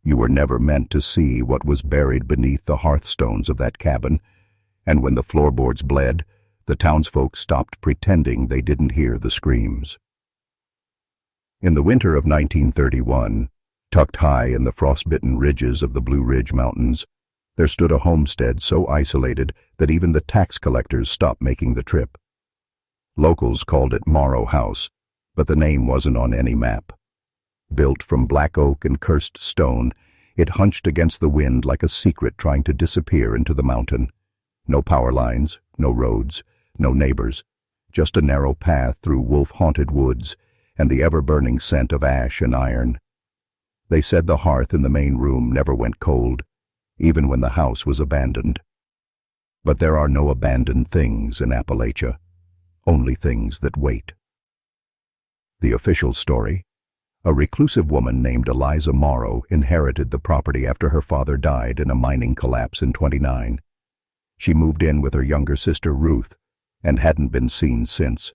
You were never meant to see what was buried beneath the hearthstones of that cabin, and when the floorboards bled, the townsfolk stopped pretending they didn't hear the screams. In the winter of 1931, tucked high in the frostbitten ridges of the Blue Ridge Mountains, there stood a homestead so isolated that even the tax collectors stopped making the trip. Locals called it Morrow House, but the name wasn't on any map. Built from black oak and cursed stone, it hunched against the wind like a secret trying to disappear into the mountain. No power lines, no roads, no neighbors, just a narrow path through wolf-haunted woods and the ever-burning scent of ash and iron. They said the hearth in the main room never went cold, even when the house was abandoned. But there are no abandoned things in Appalachia, only things that wait. The official story: a reclusive woman named Eliza Morrow inherited the property after her father died in a mining collapse in '29. She moved in with her younger sister Ruth and hadn't been seen since.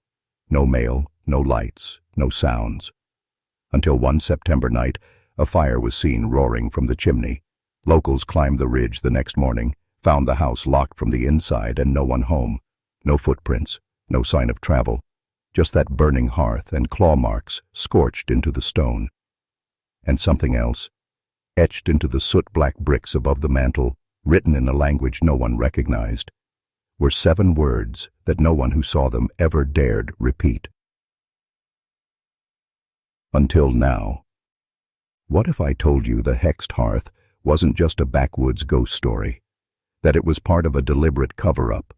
No mail, no lights, no sounds. Until one September night, a fire was seen roaring from the chimney. Locals climbed the ridge the next morning, found the house locked from the inside and no one home. No footprints, no sign of travel, just that burning hearth and claw marks scorched into the stone. And something else, etched into the soot-black bricks above the mantel, written in a language no one recognized, were 7 words that no one who saw them ever dared repeat. Until now. What if I told you the Hexed Hearth wasn't just a backwoods ghost story, that it was part of a deliberate cover-up,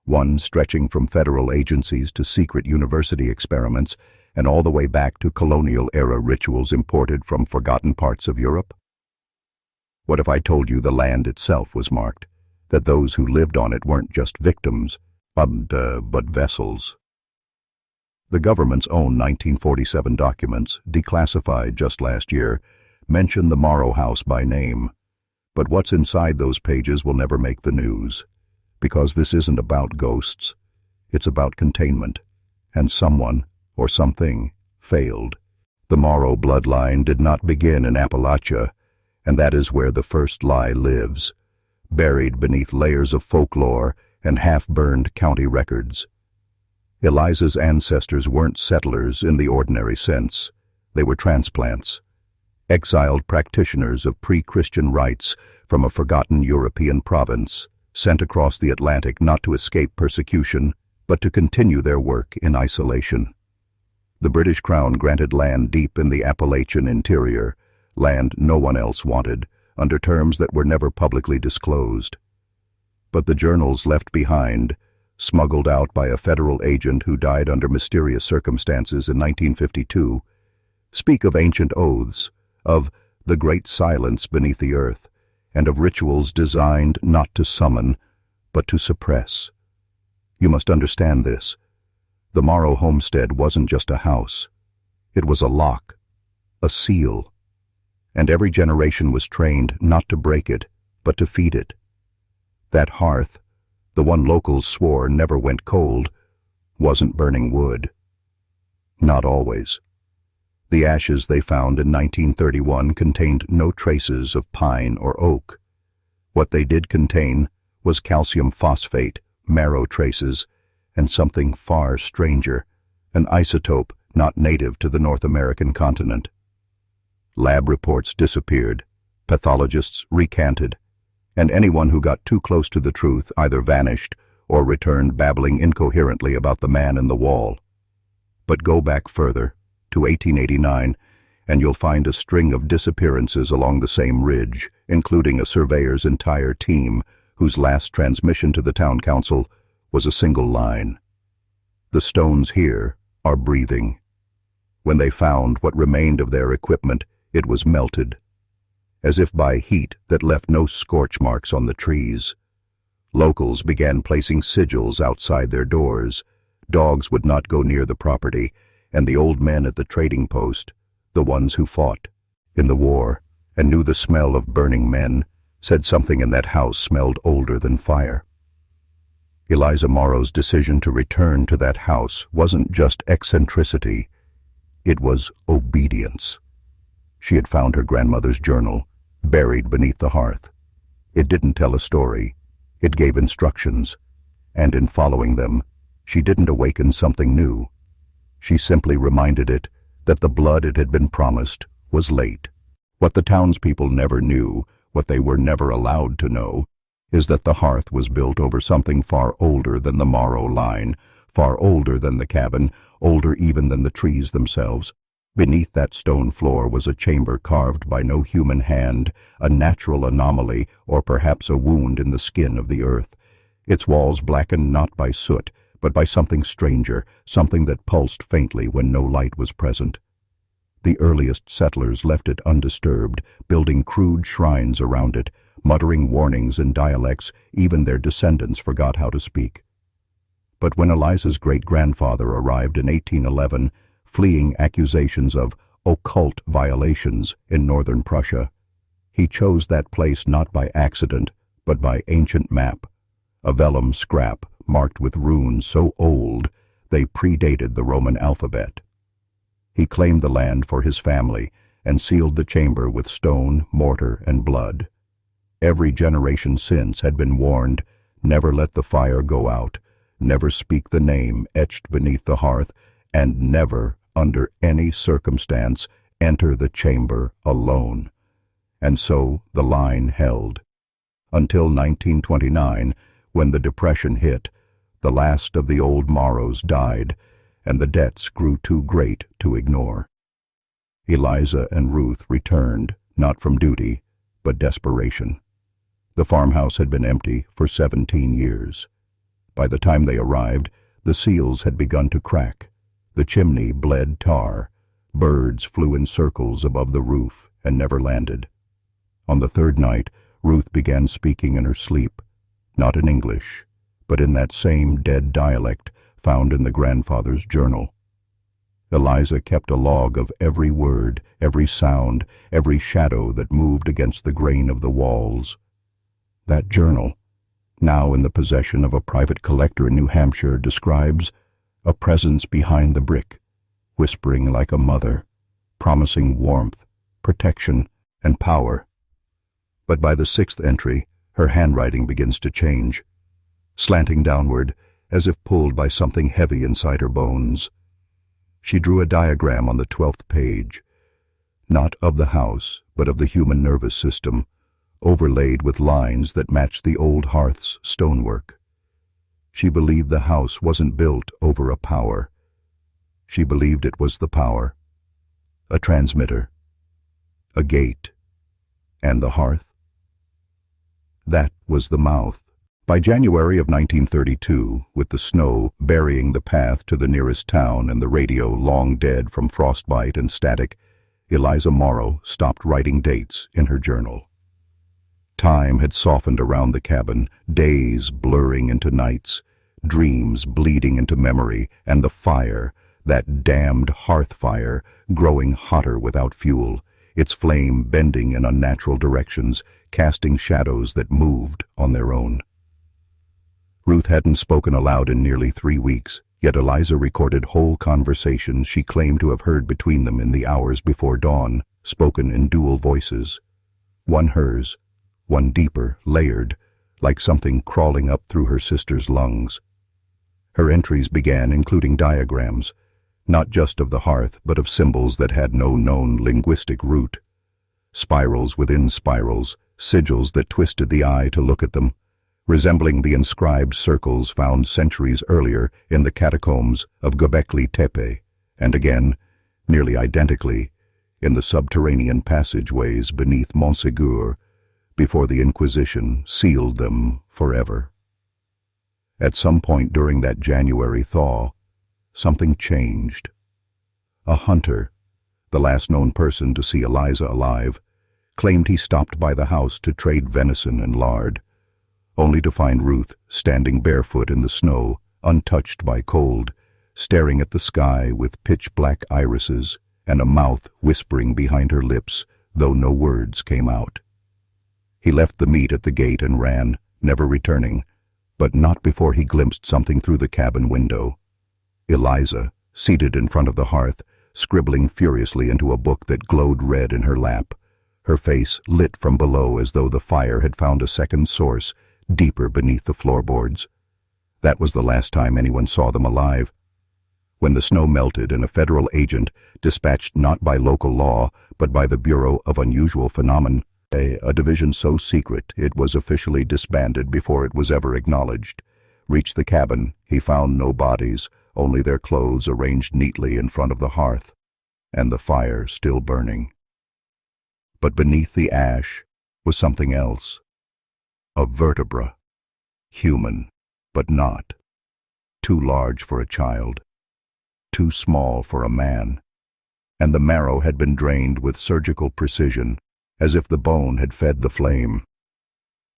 one stretching from federal agencies to secret university experiments and all the way back to colonial-era rituals imported from forgotten parts of Europe? What if I told you the land itself was marked, that those who lived on it weren't just victims, but vessels? The government's own 1947 documents, declassified just last year, mention the Morrow House by name. But what's inside those pages will never make the news, because this isn't about ghosts. It's about containment, and someone, or something, failed. The Morrow bloodline did not begin in Appalachia, and that is where the first lie lives, buried beneath layers of folklore and half-burned county records. Eliza's ancestors weren't settlers in the ordinary sense. They were transplants, exiled practitioners of pre-Christian rites from a forgotten European province, sent across the Atlantic not to escape persecution, but to continue their work in isolation. The British Crown granted land deep in the Appalachian interior, land no one else wanted, under terms that were never publicly disclosed. But the journals left behind, smuggled out by a federal agent who died under mysterious circumstances in 1952, speak of ancient oaths, of the great silence beneath the earth, and of rituals designed not to summon, but to suppress. You must understand this. The Morrow homestead wasn't just a house. It was a lock, a seal, and every generation was trained not to break it, but to feed it. That hearth, the one locals swore never went cold, wasn't burning wood. Not always. The ashes they found in 1931 contained no traces of pine or oak. What they did contain was calcium phosphate, marrow traces, and something far stranger, an isotope not native to the North American continent. Lab reports disappeared, pathologists recanted, and anyone who got too close to the truth either vanished or returned babbling incoherently about the man in the wall. But go back further, to 1889, and you'll find a string of disappearances along the same ridge, including a surveyor's entire team whose last transmission to the town council was a single line: "The stones here are breathing." When they found what remained of their equipment, it was melted, as if by heat that left no scorch marks on the trees. Locals began placing sigils outside their doors. Dogs would not go near the property, and the old men at the trading post, the ones who fought in the war and knew the smell of burning men, said something in that house smelled older than fire. Eliza Morrow's decision to return to that house wasn't just eccentricity, it was obedience. She had found her grandmother's journal, buried beneath the hearth. It didn't tell a story. It gave instructions. And in following them, she didn't awaken something new. She simply reminded it that the blood it had been promised was late. What the townspeople never knew, what they were never allowed to know, is that the hearth was built over something far older than the Morrow line, far older than the cabin, older even than the trees themselves. Beneath that stone floor was a chamber carved by no human hand, a natural anomaly, or perhaps a wound in the skin of the earth. Its walls blackened not by soot, but by something stranger, something that pulsed faintly when no light was present. The earliest settlers left it undisturbed, building crude shrines around it, muttering warnings in dialects even their descendants forgot how to speak. But when Eliza's great-grandfather arrived in 1811, fleeing accusations of occult violations in northern Prussia, he chose that place not by accident, but by ancient map, a vellum scrap marked with runes so old they predated the Roman alphabet. He claimed the land for his family and sealed the chamber with stone, mortar, and blood. Every generation since had been warned, never let the fire go out, never speak the name etched beneath the hearth, and never, under any circumstance, enter the chamber alone. And so the line held. Until 1929, when the Depression hit, the last of the old Morrows died, and the debts grew too great to ignore. Eliza and Ruth returned, not from duty, but desperation. The farmhouse had been empty for 17 years. By the time they arrived, the seals had begun to crack. The chimney bled tar. Birds flew in circles above the roof and never landed. On the third night, Ruth began speaking in her sleep, not in English, but in that same dead dialect found in the grandfather's journal. Eliza kept a log of every word, every sound, every shadow that moved against the grain of the walls. That journal, now in the possession of a private collector in New Hampshire, describes a presence behind the brick, whispering like a mother, promising warmth, protection, and power. But by the sixth entry, her handwriting begins to change, slanting downward, as if pulled by something heavy inside her bones. She drew a diagram on the 12th page, not of the house, but of the human nervous system, overlaid with lines that matched the old hearth's stonework. She believed the house wasn't built over a power. She believed it was the power, a transmitter, a gate, and the hearth. That was the mouth. By January of 1932, with the snow burying the path to the nearest town and the radio long dead from frostbite and static, Eliza Morrow stopped writing dates in her journal. Time had softened around the cabin, days blurring into nights, dreams bleeding into memory, and the fire, that damned hearth fire, growing hotter without fuel, its flame bending in unnatural directions, casting shadows that moved on their own. Ruth hadn't spoken aloud in nearly 3 weeks, yet Eliza recorded whole conversations she claimed to have heard between them in the hours before dawn, spoken in dual voices. One hers, one deeper, layered, like something crawling up through her sister's lungs. Her entries began including diagrams, not just of the hearth, but of symbols that had no known linguistic root. Spirals within spirals, sigils that twisted the eye to look at them, resembling the inscribed circles found centuries earlier in the catacombs of Göbekli Tepe, and again, nearly identically, in the subterranean passageways beneath Montségur, before the Inquisition sealed them forever. At some point during that January thaw, something changed. A hunter, the last known person to see Eliza alive, claimed he stopped by the house to trade venison and lard, only to find Ruth standing barefoot in the snow, untouched by cold, staring at the sky with pitch-black irises and a mouth whispering behind her lips, though no words came out. He left the meat at the gate and ran, never returning, but not before he glimpsed something through the cabin window. Eliza, seated in front of the hearth, scribbling furiously into a book that glowed red in her lap, her face lit from below as though the fire had found a second source, deeper beneath the floorboards. That was the last time anyone saw them alive. When the snow melted and a federal agent, dispatched not by local law, but by the Bureau of Unusual Phenomena, a division so secret it was officially disbanded before it was ever acknowledged, reached the cabin, he found no bodies, only their clothes arranged neatly in front of the hearth, and the fire still burning. But beneath the ash was something else. A vertebra. Human, but not. Too large for a child. Too small for a man. And the marrow had been drained with surgical precision, as if the bone had fed the flame.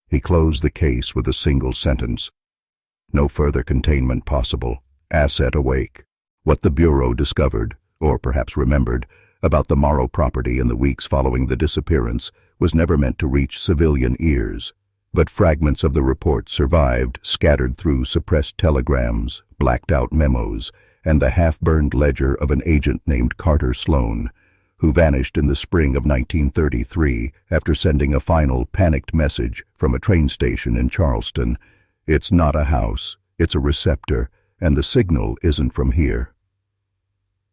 He closed the case with a single sentence. No further containment possible. Asset awake. What the Bureau discovered, or perhaps remembered, about the Morrow property in the weeks following the disappearance was never meant to reach civilian ears, but fragments of the report survived, scattered through suppressed telegrams, blacked-out memos, and the half-burned ledger of an agent named Carter Sloan, who vanished in the spring of 1933 after sending a final panicked message from a train station in Charleston. "It's not a house, it's a receptor, and the signal isn't from here."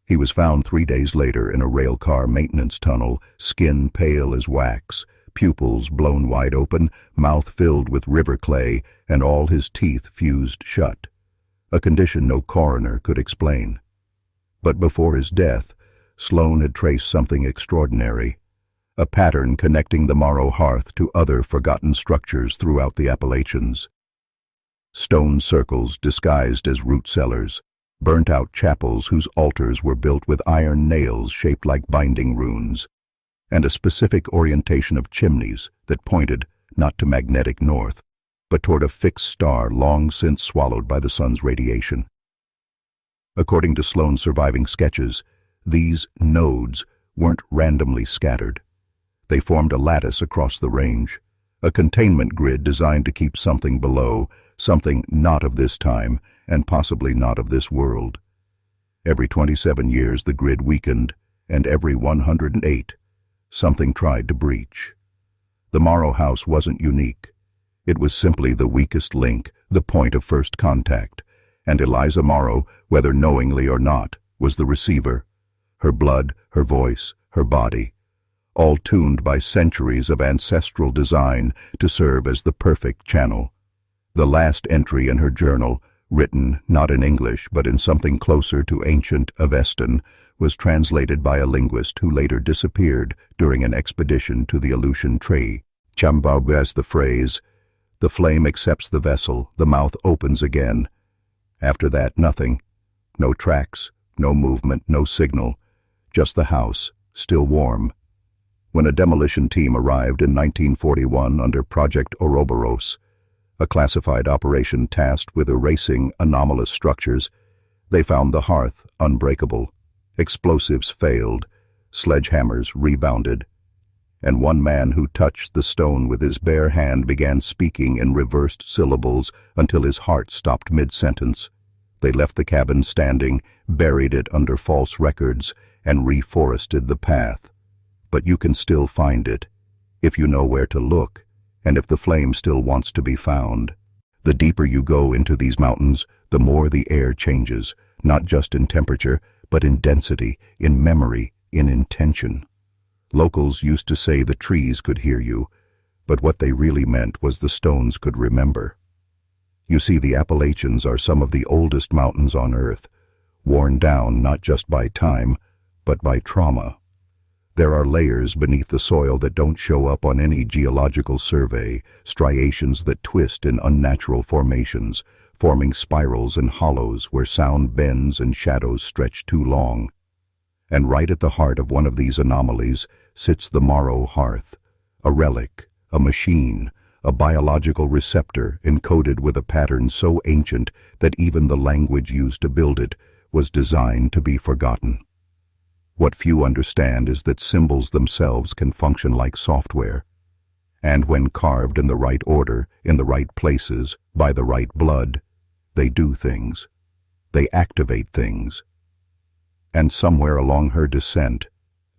He was found 3 days later in a railcar maintenance tunnel, skin pale as wax, pupils blown wide open, mouth filled with river clay, and all his teeth fused shut, a condition no coroner could explain. But before his death, Sloan had traced something extraordinary, a pattern connecting the Morrow hearth to other forgotten structures throughout the Appalachians. Stone circles disguised as root cellars, burnt-out chapels whose altars were built with iron nails shaped like binding runes, and a specific orientation of chimneys that pointed not to magnetic north, but toward a fixed star long since swallowed by the sun's radiation. According to Sloan's surviving sketches, these nodes weren't randomly scattered. They formed a lattice across the range, a containment grid designed to keep something below, something not of this time and possibly not of this world. Every 27 years the grid weakened, and every 108, something tried to breach. The Morrow house wasn't unique. It was simply the weakest link, the point of first contact, and Eliza Morrow, whether knowingly or not, was the receiver. Her blood, her voice, her body, all tuned by centuries of ancestral design to serve as the perfect channel. The last entry in her journal, written not in English but in something closer to ancient Avestan, was translated by a linguist who later disappeared during an expedition to the Aleutian Tree. Chambab has the phrase, "The flame accepts the vessel, the mouth opens again." After that, nothing. No tracks, no movement, no signal. Just the house, still warm. When a demolition team arrived in 1941 under Project Ouroboros, a classified operation tasked with erasing anomalous structures, they found the hearth unbreakable. Explosives failed, sledgehammers rebounded, and one man who touched the stone with his bare hand began speaking in reversed syllables until his heart stopped mid-sentence. They left the cabin standing, buried it under false records, and reforested the path. But you can still find it, if you know where to look, and if the flame still wants to be found. The deeper you go into these mountains, the more the air changes, not just in temperature, but in density, in memory, in intention. Locals used to say the trees could hear you, but what they really meant was the stones could remember. You see, the Appalachians are some of the oldest mountains on Earth, worn down not just by time, but by trauma. There are layers beneath the soil that don't show up on any geological survey, striations that twist in unnatural formations, forming spirals and hollows where sound bends and shadows stretch too long. And right at the heart of one of these anomalies sits the Morrow hearth, a relic, a machine, a biological receptor encoded with a pattern so ancient that even the language used to build it was designed to be forgotten. What few understand is that symbols themselves can function like software, and when carved in the right order, in the right places, by the right blood, they do things. They activate things. And somewhere along her descent,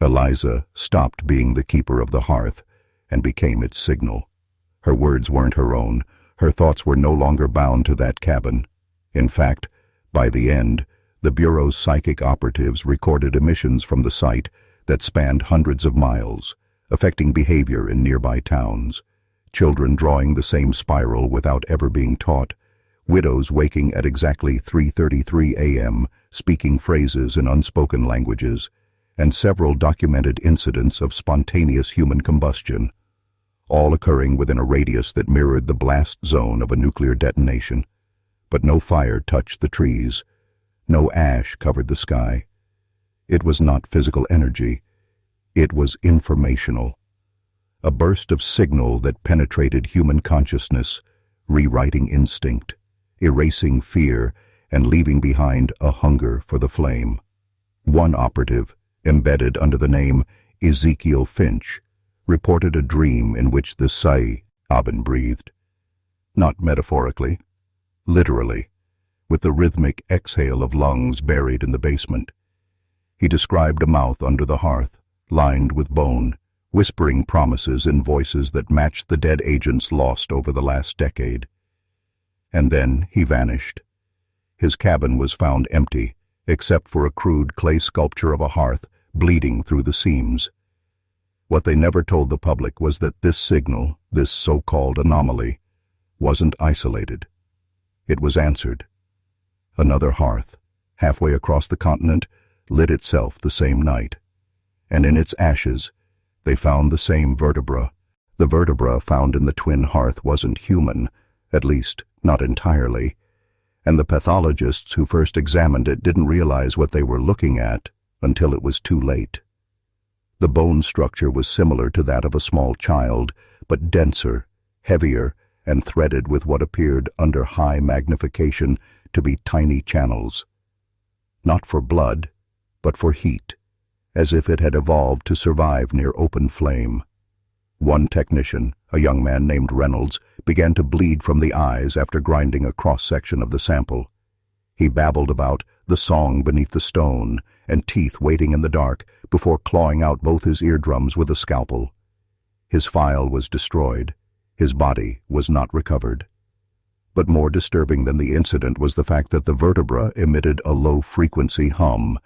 Eliza stopped being the keeper of the hearth and became its signal. Her words weren't her own. Her thoughts were no longer bound to that cabin. In fact, by the end, the Bureau's psychic operatives recorded emissions from the site that spanned hundreds of miles, affecting behavior in nearby towns. Children drawing the same spiral without ever being taught, widows waking at exactly 3:33 a.m., speaking phrases in unspoken languages, and several documented incidents of spontaneous human combustion, all occurring within a radius that mirrored the blast zone of a nuclear detonation. But no fire touched the trees, no ash covered the sky. It was not physical energy, it was informational. A burst of signal that penetrated human consciousness, rewriting instinct, erasing fear, and leaving behind a hunger for the flame. One operative, embedded under the name Ezekiel Finch, reported a dream in which the Abin breathed. Not metaphorically, literally, with the rhythmic exhale of lungs buried in the basement. He described a mouth under the hearth, lined with bone, whispering promises in voices that matched the dead agents lost over the last decade. And then he vanished. His cabin was found empty, except for a crude clay sculpture of a hearth bleeding through the seams. What they never told the public was that this signal, this so-called anomaly, wasn't isolated. It was answered. Another hearth, halfway across the continent, lit itself the same night. And in its ashes, they found the same vertebra. The vertebra found in the twin hearth wasn't human, at least not entirely, and the pathologists who first examined it didn't realize what they were looking at until it was too late. The bone structure was similar to that of a small child, but denser, heavier, and threaded with what appeared under high magnification to be tiny channels. Not for blood, but for heat, as if it had evolved to survive near open flame. One technician, a young man named Reynolds, began to bleed from the eyes after grinding a cross-section of the sample. He babbled about the song beneath the stone and teeth waiting in the dark before clawing out both his eardrums with a scalpel. His file was destroyed. His body was not recovered. But more disturbing than the incident was the fact that the vertebra emitted a low-frequency hum,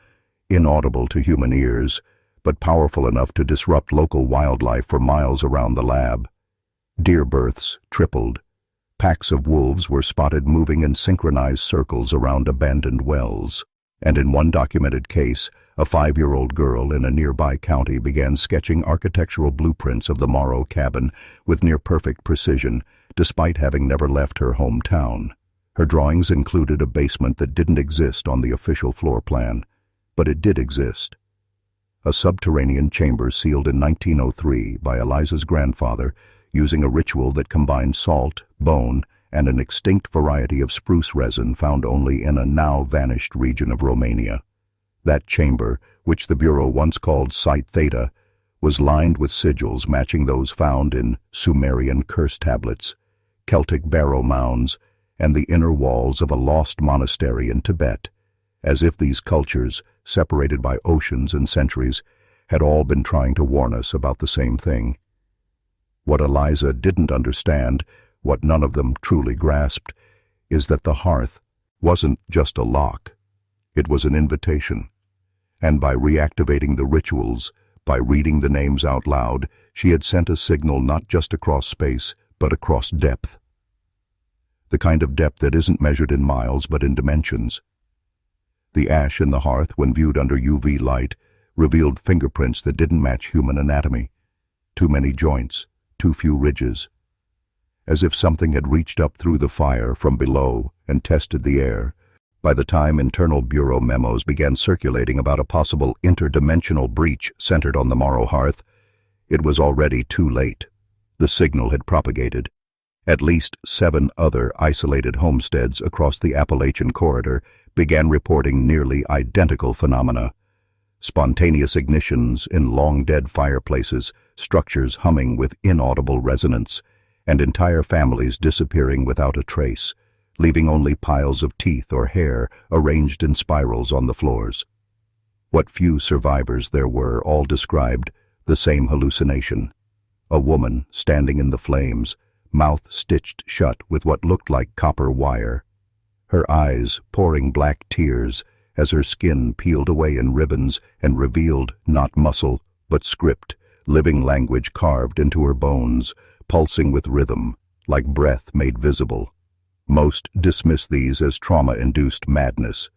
inaudible to human ears, but powerful enough to disrupt local wildlife for miles around the lab. Deer births tripled. Packs of wolves were spotted moving in synchronized circles around abandoned wells. And in one documented case, a 5-year-old girl in a nearby county began sketching architectural blueprints of the Morrow cabin with near-perfect precision, despite having never left her hometown. Her drawings included a basement that didn't exist on the official floor plan, but it did exist. A subterranean chamber sealed in 1903 by Eliza's grandfather, using a ritual that combined salt, bone, and an extinct variety of spruce resin found only in a now-vanished region of Romania. That chamber, which the Bureau once called Site Theta, was lined with sigils matching those found in Sumerian curse tablets, Celtic barrow mounds, and the inner walls of a lost monastery in Tibet, as if these cultures, separated by oceans and centuries, had all been trying to warn us about the same thing. What Eliza didn't understand, what none of them truly grasped, is that the hearth wasn't just a lock. It was an invitation. And by reactivating the rituals, by reading the names out loud, she had sent a signal not just across space, but across depth. The kind of depth that isn't measured in miles, but in dimensions. The ash in the hearth, when viewed under UV light, revealed fingerprints that didn't match human anatomy. Too many joints, too few ridges. As if something had reached up through the fire from below and tested the air. By the time internal Bureau memos began circulating about a possible interdimensional breach centered on the Morrow hearth, it was already too late. The signal had propagated. At least 7 other isolated homesteads across the Appalachian corridor began reporting nearly identical phenomena. Spontaneous ignitions in long-dead fireplaces, structures humming with inaudible resonance, and entire families disappearing without a trace, leaving only piles of teeth or hair arranged in spirals on the floors. What few survivors there were all described the same hallucination. A woman standing in the flames, mouth stitched shut with what looked like copper wire. Her eyes pouring black tears as her skin peeled away in ribbons and revealed not muscle, but script, living language carved into her bones, pulsing with rhythm, like breath made visible. Most dismissed these as trauma-induced madness,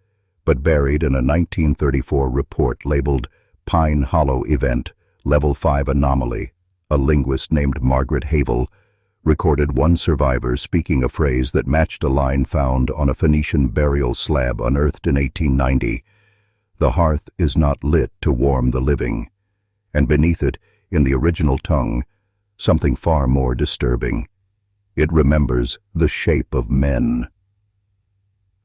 but buried in a 1934 report labeled Pine Hollow Event, Level 5 Anomaly, a linguist named Margaret Havel recorded one survivor speaking a phrase that matched a line found on a Phoenician burial slab unearthed in 1890. "The hearth is not lit to warm the living," and beneath it, in the original tongue, something far more disturbing. It remembers the shape of men.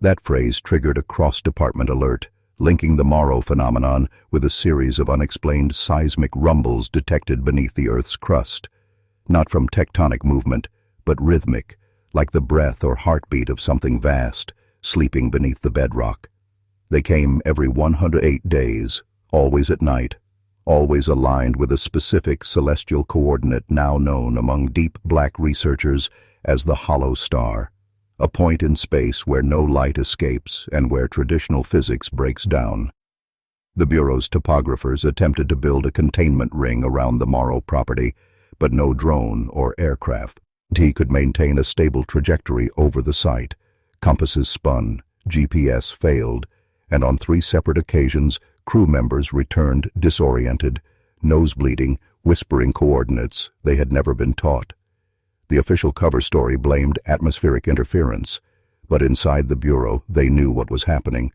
That phrase triggered a cross-department alert, linking the Morrow phenomenon with a series of unexplained seismic rumbles detected beneath the Earth's crust. Not from tectonic movement, but rhythmic, like the breath or heartbeat of something vast, sleeping beneath the bedrock. They came every 108 days, always at night, always aligned with a specific celestial coordinate now known among deep black researchers as the hollow star, a point in space where no light escapes and where traditional physics breaks down. The Bureau's topographers attempted to build a containment ring around the Morrow property, but no drone or aircraft could maintain a stable trajectory over the site. Compasses spun, GPS failed, and on 3 separate occasions crew members returned disoriented, nose bleeding, whispering coordinates they had never been taught. The official cover story blamed atmospheric interference, but inside the Bureau they knew what was happening.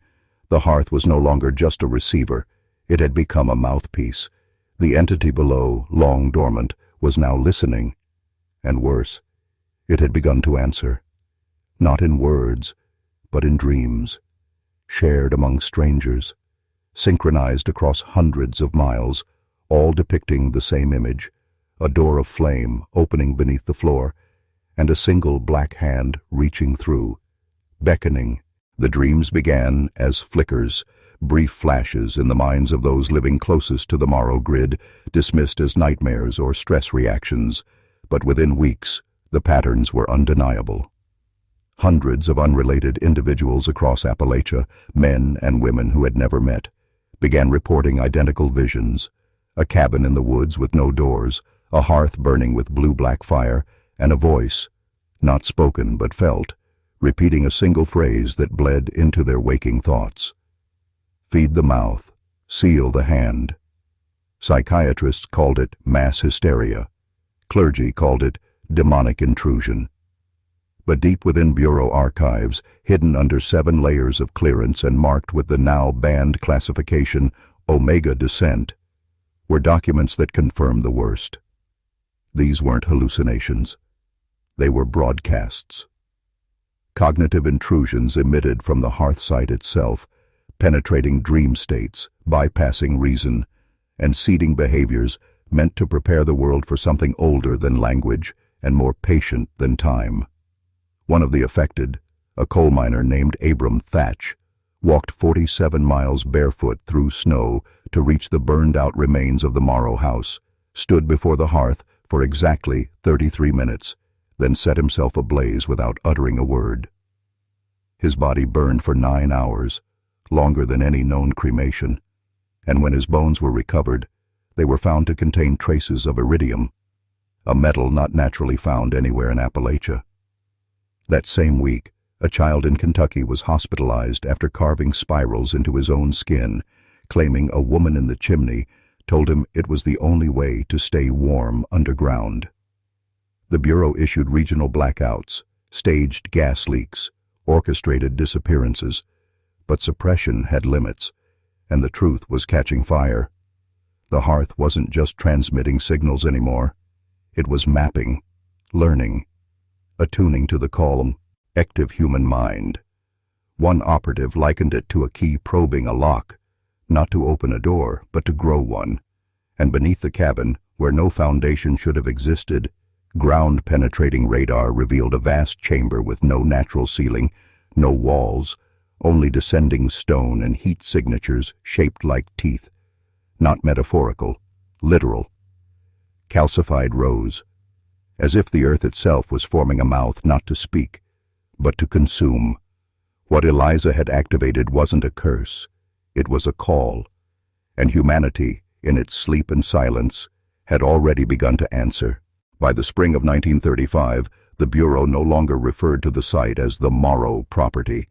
The hearth was no longer just a receiver, it had become a mouthpiece. The entity below, long dormant, was now listening, and worse, it had begun to answer, not in words, but in dreams, shared among strangers, synchronized across hundreds of miles, all depicting the same image, a door of flame opening beneath the floor, and a single black hand reaching through, beckoning. The dreams began as flickers, brief flashes in the minds of those living closest to the Morrow grid, dismissed as nightmares or stress reactions, but within weeks, the patterns were undeniable. Hundreds of unrelated individuals across Appalachia, men and women who had never met, began reporting identical visions: a cabin in the woods with no doors, a hearth burning with blue-black fire, and a voice, not spoken but felt, repeating a single phrase that bled into their waking thoughts. Feed the mouth, seal the hand. Psychiatrists called it mass hysteria. Clergy called it demonic intrusion. But deep within Bureau archives, hidden under 7 layers of clearance and marked with the now banned classification Omega Descent, were documents that confirmed the worst. These weren't hallucinations. They were broadcasts. Cognitive intrusions emitted from the hearth site itself, penetrating dream states, bypassing reason, and seeding behaviors meant to prepare the world for something older than language and more patient than time. One of the affected, a coal miner named Abram Thatch, walked 47 miles barefoot through snow to reach the burned-out remains of the Morrow house, stood before the hearth for exactly 33 minutes, then set himself ablaze without uttering a word. His body burned for 9 hours, longer than any known cremation, and when his bones were recovered, they were found to contain traces of iridium, a metal not naturally found anywhere in Appalachia. That same week, a child in Kentucky was hospitalized after carving spirals into his own skin, claiming a woman in the chimney told him it was the only way to stay warm underground. The Bureau issued regional blackouts, staged gas leaks, orchestrated disappearances, but suppression had limits, and the truth was catching fire. The hearth wasn't just transmitting signals anymore. It was mapping, learning, attuning to the calm, active human mind. One operative likened it to a key probing a lock, not to open a door, but to grow one. And beneath the cabin, where no foundation should have existed, ground-penetrating radar revealed a vast chamber with no natural ceiling, no walls, only descending stone and heat signatures shaped like teeth. Not metaphorical, literal. Calcified rows, as if the earth itself was forming a mouth not to speak, but to consume. What Eliza had activated wasn't a curse, it was a call, and humanity, in its sleep and silence, had already begun to answer. By the spring of 1935, the Bureau no longer referred to the site as the Morrow property.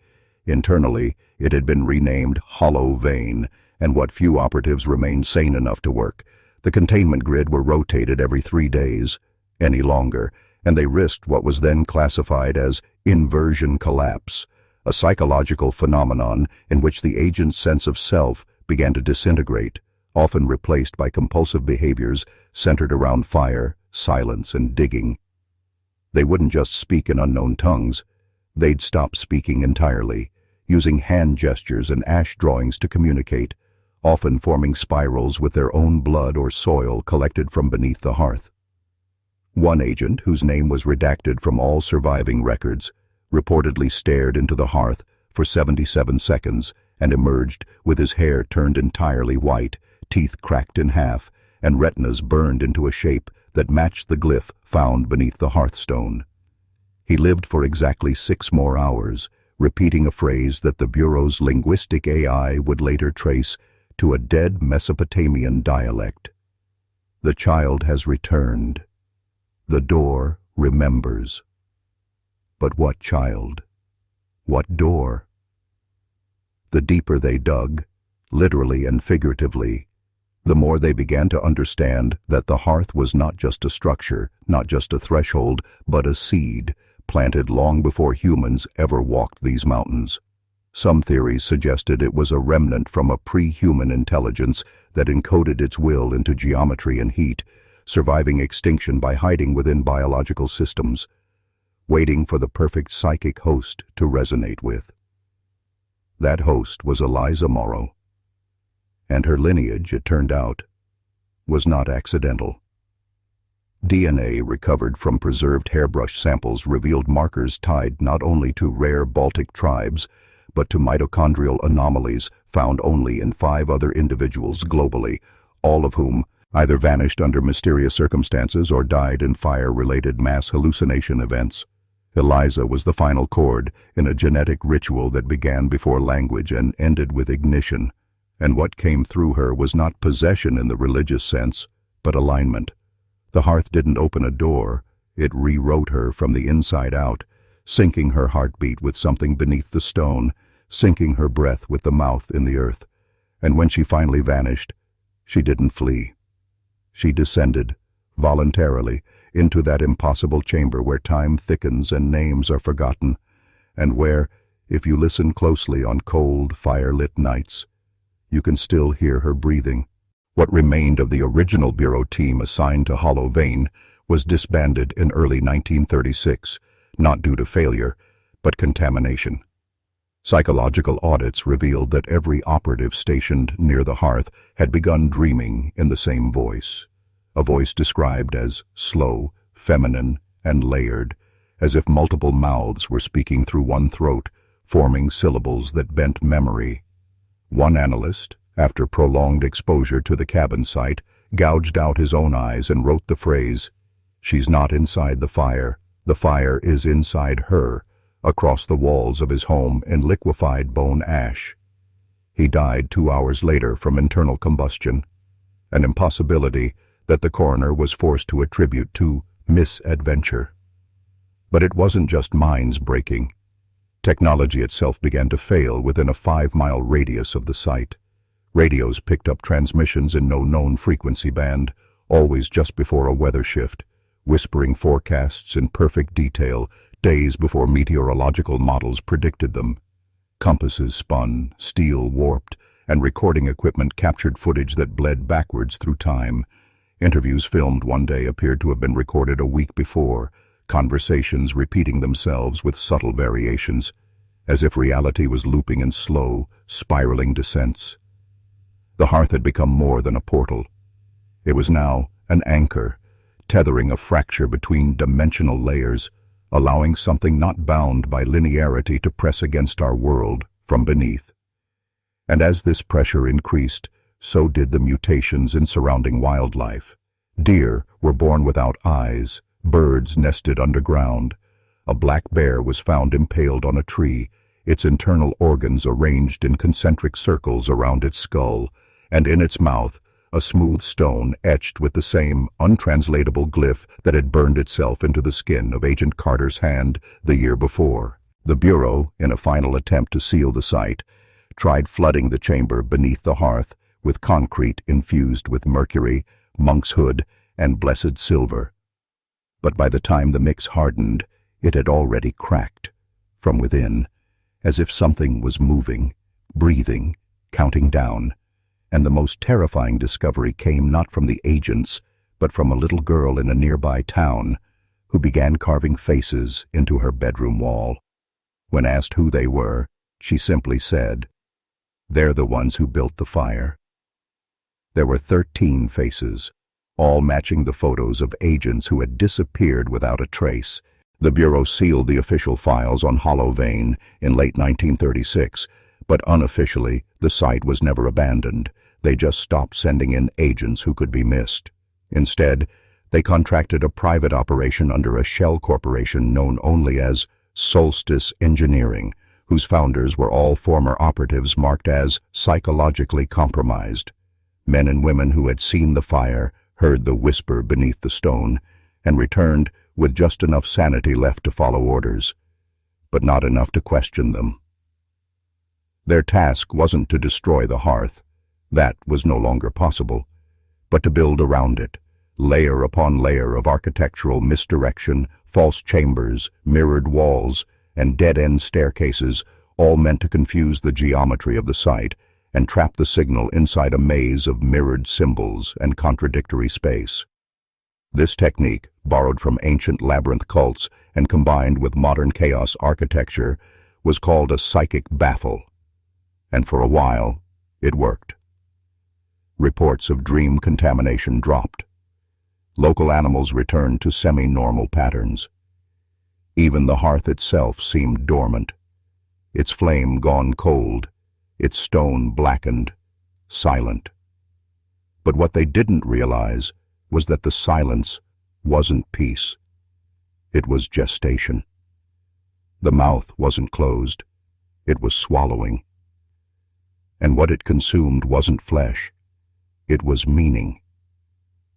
Internally, it had been renamed Hollow Vein, and what few operatives remained sane enough to work. The containment grid were rotated every 3 days, any longer, and they risked what was then classified as inversion collapse, a psychological phenomenon in which the agent's sense of self began to disintegrate, often replaced by compulsive behaviors centered around fire, silence, and digging. They wouldn't just speak in unknown tongues, they'd stop speaking entirely, using hand gestures and ash drawings to communicate, often forming spirals with their own blood or soil collected from beneath the hearth. One agent, whose name was redacted from all surviving records, reportedly stared into the hearth for 77 seconds and emerged with his hair turned entirely white, teeth cracked in half, and retinas burned into a shape that matched the glyph found beneath the hearthstone. He lived for exactly 6 more hours, repeating a phrase that the Bureau's linguistic AI would later trace to a dead Mesopotamian dialect. The child has returned. The door remembers. But what child? What door? The deeper they dug, literally and figuratively, the more they began to understand that the hearth was not just a structure, not just a threshold, but a seed, planted long before humans ever walked these mountains. Some theories suggested it was a remnant from a pre-human intelligence that encoded its will into geometry and heat, surviving extinction by hiding within biological systems, waiting for the perfect psychic host to resonate with. That host was Eliza Morrow, and her lineage, it turned out, was not accidental. DNA recovered from preserved hairbrush samples revealed markers tied not only to rare Baltic tribes, but to mitochondrial anomalies found only in 5 other individuals globally, all of whom either vanished under mysterious circumstances or died in fire-related mass hallucination events. Eliza was the final chord in a genetic ritual that began before language and ended with ignition, and what came through her was not possession in the religious sense, but alignment. The hearth didn't open a door, it rewrote her from the inside out, syncing her heartbeat with something beneath the stone, syncing her breath with the mouth in the earth. And when she finally vanished, she didn't flee. She descended, voluntarily, into that impossible chamber where time thickens and names are forgotten, and where, if you listen closely on cold, fire-lit nights, you can still hear her breathing. What remained of the original Bureau team assigned to Hollow Vein was disbanded in early 1936, not due to failure, but contamination. Psychological audits revealed that every operative stationed near the hearth had begun dreaming in the same voice, a voice described as slow, feminine, and layered, as if multiple mouths were speaking through one throat, forming syllables that bent memory. One analyst, after prolonged exposure to the cabin site, gouged out his own eyes and wrote the phrase, "She's not inside the fire is inside her," across the walls of his home in liquefied bone ash. He died 2 hours later from internal combustion, an impossibility that the coroner was forced to attribute to misadventure. But it wasn't just minds breaking. Technology itself began to fail within a 5-mile radius of the site. Radios picked up transmissions in no known frequency band, always just before a weather shift, whispering forecasts in perfect detail days before meteorological models predicted them. Compasses spun, steel warped, and recording equipment captured footage that bled backwards through time. Interviews filmed one day appeared to have been recorded a week before, conversations repeating themselves with subtle variations, as if reality was looping in slow, spiraling descents. The hearth had become more than a portal. It was now an anchor, tethering a fracture between dimensional layers, allowing something not bound by linearity to press against our world from beneath. And as this pressure increased, so did the mutations in surrounding wildlife. Deer were born without eyes, birds nested underground. A black bear was found impaled on a tree, its internal organs arranged in concentric circles around its skull, and in its mouth a smooth stone etched with the same untranslatable glyph that had burned itself into the skin of Agent Carter's hand the year before. The Bureau, in a final attempt to seal the site, tried flooding the chamber beneath the hearth with concrete infused with mercury, monk's hood, and blessed silver. But by the time the mix hardened, it had already cracked from within, as if something was moving, breathing, counting down. And the most terrifying discovery came not from the agents, but from a little girl in a nearby town who began carving faces into her bedroom wall. When asked who they were, she simply said, "They're the ones who built the fire." There were 13 faces, all matching the photos of agents who had disappeared without a trace. The Bureau sealed the official files on Hollow Vein in late 1936, but unofficially, the site was never abandoned. They just stopped sending in agents who could be missed. Instead, they contracted a private operation under a shell corporation known only as Solstice Engineering, whose founders were all former operatives marked as psychologically compromised. Men and women who had seen the fire, heard the whisper beneath the stone, and returned with just enough sanity left to follow orders, but not enough to question them. Their task wasn't to destroy the hearth. That was no longer possible, but to build around it, layer upon layer of architectural misdirection, false chambers, mirrored walls, and dead-end staircases, all meant to confuse the geometry of the site and trap the signal inside a maze of mirrored symbols and contradictory space. This technique, borrowed from ancient labyrinth cults and combined with modern chaos architecture, was called a psychic baffle. And for a while, it worked. Reports of dream contamination dropped. Local animals returned to semi-normal patterns. Even the hearth itself seemed dormant, its flame gone cold, its stone blackened, silent. But what they didn't realize was that the silence wasn't peace. It was gestation. The mouth wasn't closed. It was swallowing. And what it consumed wasn't flesh. It was meaning.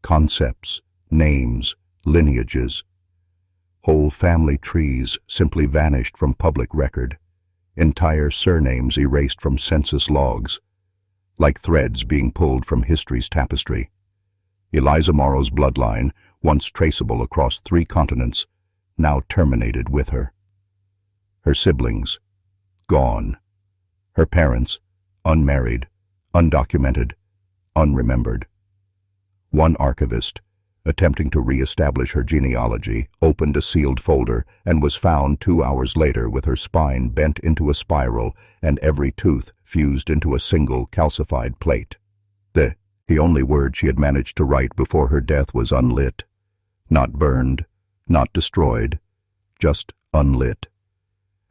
Concepts, names, lineages. Whole family trees simply vanished from public record. Entire surnames erased from census logs, like threads being pulled from history's tapestry. Eliza Morrow's bloodline, once traceable across 3 continents, now terminated with her. Her siblings, gone. Her parents, unmarried, undocumented, unremembered. One archivist, attempting to re-establish her genealogy, opened a sealed folder and was found 2 hours later with her spine bent into a spiral and every tooth fused into a single calcified plate. The only word she had managed to write before her death was unlit. Not burned, not destroyed, just unlit.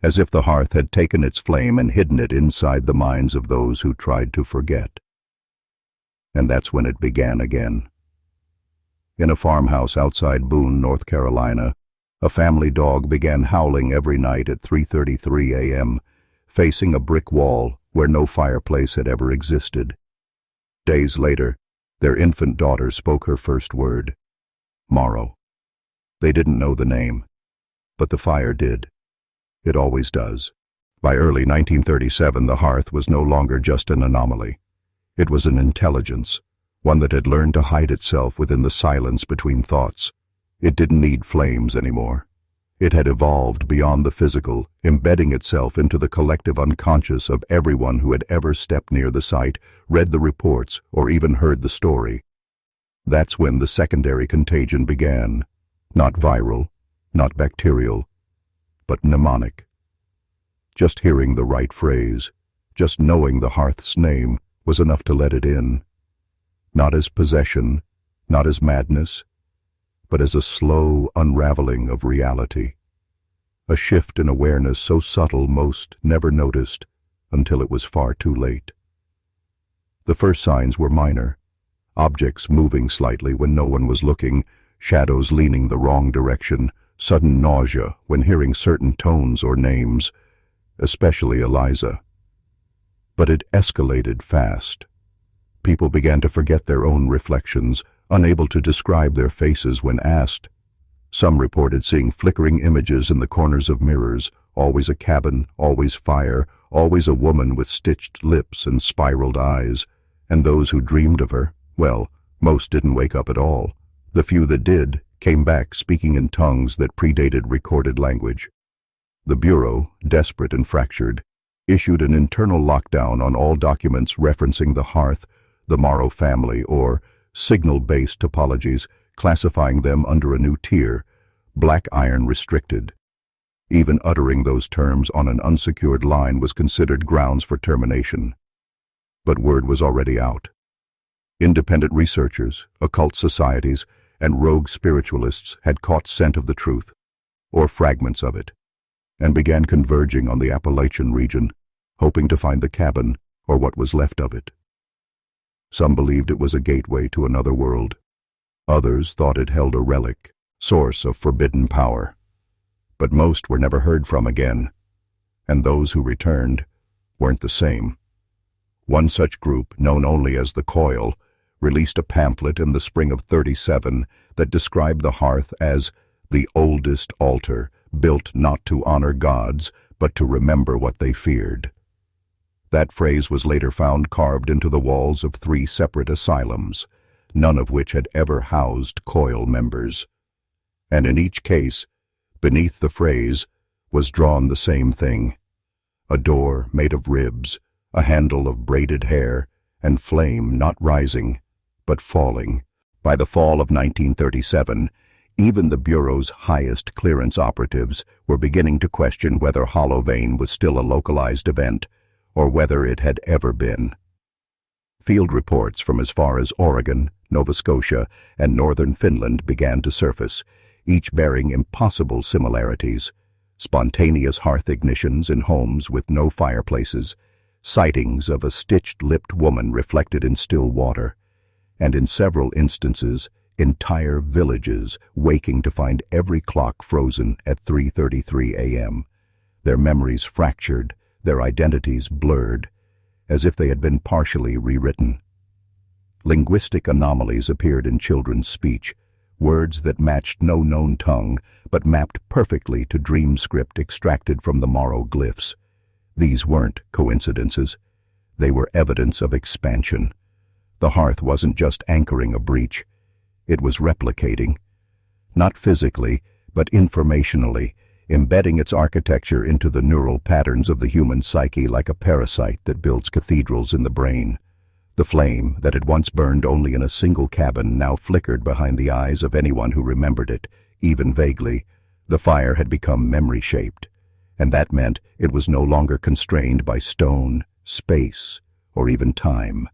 As if the hearth had taken its flame and hidden it inside the minds of those who tried to forget. And that's when it began again. In a farmhouse outside Boone, North Carolina, a family dog began howling every night at 3:33 a.m., facing a brick wall where no fireplace had ever existed. Days later, their infant daughter spoke her first word, Morrow. They didn't know the name, but the fire did. It always does. By early 1937, the hearth was no longer just an anomaly. It was an intelligence, one that had learned to hide itself within the silence between thoughts. It didn't need flames anymore. It had evolved beyond the physical, embedding itself into the collective unconscious of everyone who had ever stepped near the site, read the reports, or even heard the story. That's when the secondary contagion began. Not viral, not bacterial, but mnemonic. Just hearing the right phrase, just knowing the hearth's name, was enough to let it in. Not as possession, not as madness, but as a slow unraveling of reality. A shift in awareness so subtle most never noticed, until it was far too late. The first signs were minor. Objects moving slightly when no one was looking, shadows leaning the wrong direction, sudden nausea when hearing certain tones or names, especially Eliza. But it escalated fast. People began to forget their own reflections, unable to describe their faces when asked. Some reported seeing flickering images in the corners of mirrors, always a cabin, always fire, always a woman with stitched lips and spiraled eyes. And those who dreamed of her, well, most didn't wake up at all. The few that did came back speaking in tongues that predated recorded language. The Bureau, desperate and fractured, issued an internal lockdown on all documents referencing the Hearth, the Morrow family, or signal-based topologies, classifying them under a new tier, black iron restricted. Even uttering those terms on an unsecured line was considered grounds for termination. But word was already out. Independent researchers, occult societies, and rogue spiritualists had caught scent of the truth, or fragments of it, and began converging on the Appalachian region, hoping to find the cabin or what was left of it. Some believed it was a gateway to another world. Others thought it held a relic, source of forbidden power. But most were never heard from again, and those who returned weren't the same. One such group, known only as the Coil, released a pamphlet in the spring of '37 that described the Hearth as the oldest altar, built not to honor gods, but to remember what they feared. That phrase was later found carved into the walls of 3 separate asylums, none of which had ever housed Coil members. And in each case, beneath the phrase, was drawn the same thing: a door made of ribs, a handle of braided hair, and flame not rising, but falling. By the fall of 1937, even the Bureau's highest clearance operatives were beginning to question whether Hollow Vein was still a localized event, or whether it had ever been. Field reports from as far as Oregon, Nova Scotia, and northern Finland began to surface, each bearing impossible similarities: spontaneous hearth ignitions in homes with no fireplaces, sightings of a stitched-lipped woman reflected in still water, and in several instances, entire villages waking to find every clock frozen at 3:33 a.m., their memories fractured, their identities blurred, as if they had been partially rewritten. Linguistic anomalies appeared in children's speech, words that matched no known tongue, but mapped perfectly to dream script extracted from the Morrow glyphs. These weren't coincidences. They were evidence of expansion. The Hearth wasn't just anchoring a breach. It was replicating. Not physically, but informationally, embedding its architecture into the neural patterns of the human psyche like a parasite that builds cathedrals in the brain. The flame that had once burned only in a single cabin now flickered behind the eyes of anyone who remembered it, even vaguely. The fire had become memory-shaped, and that meant it was no longer constrained by stone, space, or even time.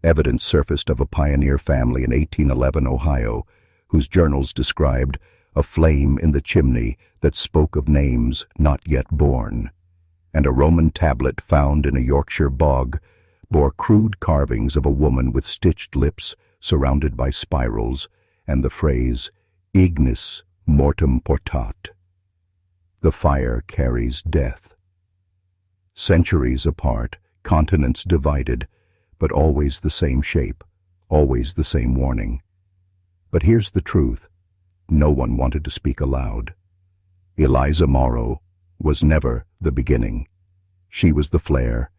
Evidence surfaced of a pioneer family in 1811 Ohio, whose journals described a flame in the chimney that spoke of names not yet born, and a Roman tablet found in a Yorkshire bog bore crude carvings of a woman with stitched lips surrounded by spirals and the phrase, "Ignis mortem portat." The fire carries death. Centuries apart, continents divided, but always the same shape, always the same warning. But here's the truth. No one wanted to speak aloud. Eliza Morrow was never the beginning. She was the flare,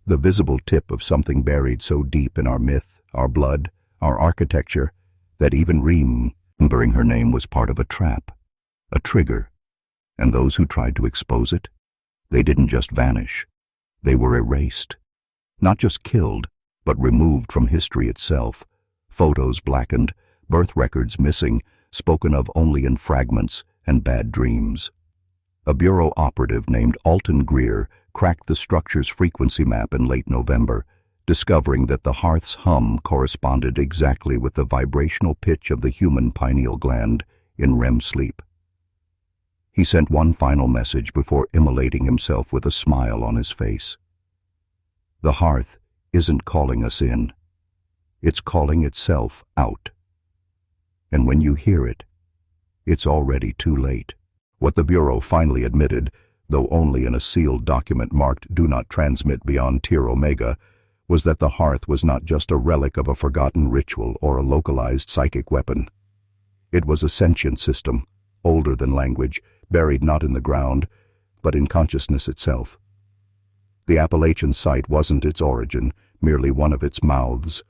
the visible tip of something buried so deep in our myth, our blood, our architecture, that even remembering her name was part of a trap, a trigger. And those who tried to expose it, they didn't just vanish. They were erased. Not just killed, but removed from history itself. Photos blackened, birth records missing, spoken of only in fragments and bad dreams. A Bureau operative named Alton Greer cracked the structure's frequency map in late November, discovering that the Hearth's hum corresponded exactly with the vibrational pitch of the human pineal gland in REM sleep. He sent one final message before immolating himself with a smile on his face. The hearth isn't calling us in. It's calling itself out. And when you hear it, it's already too late. What the Bureau finally admitted, though only in a sealed document marked "Do Not Transmit Beyond Tier Omega," was that the hearth was not just a relic of a forgotten ritual or a localized psychic weapon. It was a sentient system, older than language, buried not in the ground, but in consciousness itself. The Appalachian site wasn't its origin, merely one of its mouths,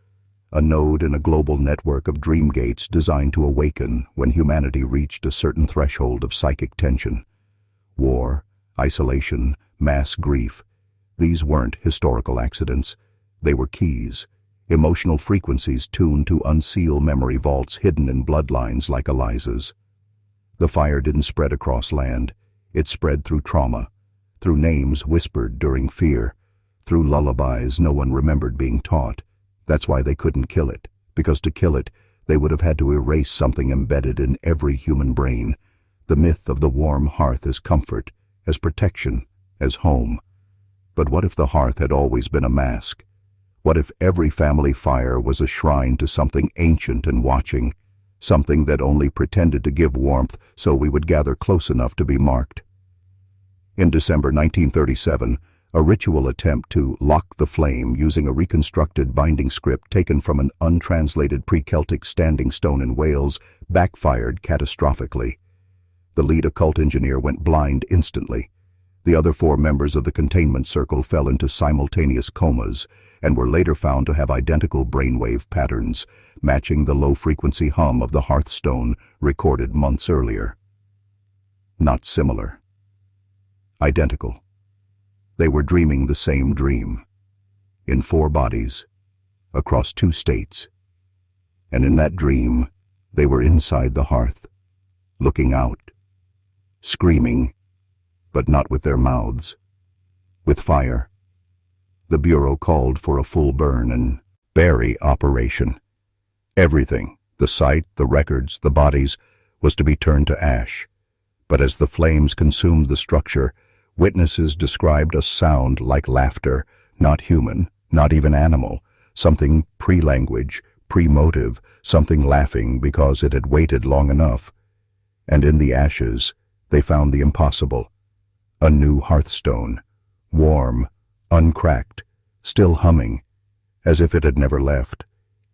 a node in a global network of dream gates designed to awaken when humanity reached a certain threshold of psychic tension. War, isolation, mass grief. These weren't historical accidents. They were keys, emotional frequencies tuned to unseal memory vaults hidden in bloodlines like Eliza's. The fire didn't spread across land. It spread through trauma, through names whispered during fear, through lullabies no one remembered being taught. That's why they couldn't kill it, because to kill it, they would have had to erase something embedded in every human brain, the myth of the warm hearth as comfort, as protection, as home. But what if the hearth had always been a mask? What if every family fire was a shrine to something ancient and watching, something that only pretended to give warmth so we would gather close enough to be marked? In December 1937, a ritual attempt to lock the flame using a reconstructed binding script taken from an untranslated pre-Celtic standing stone in Wales backfired catastrophically. The lead occult engineer went blind instantly. The other 4 members of the containment circle fell into simultaneous comas and were later found to have identical brainwave patterns, matching the low-frequency hum of the hearthstone recorded months earlier. Not similar. Identical. They were dreaming the same dream, in 4 bodies, across 2 states. And in that dream, they were inside the hearth, looking out, screaming, but not with their mouths, with fire. The Bureau called for a full burn and bury operation. Everything, the site, the records, the bodies, was to be turned to ash. But as the flames consumed the structure, witnesses described a sound like laughter, not human, not even animal, something pre-language, pre-motive, something laughing because it had waited long enough. And in the ashes, they found the impossible. A new hearthstone, warm, uncracked, still humming, as if it had never left,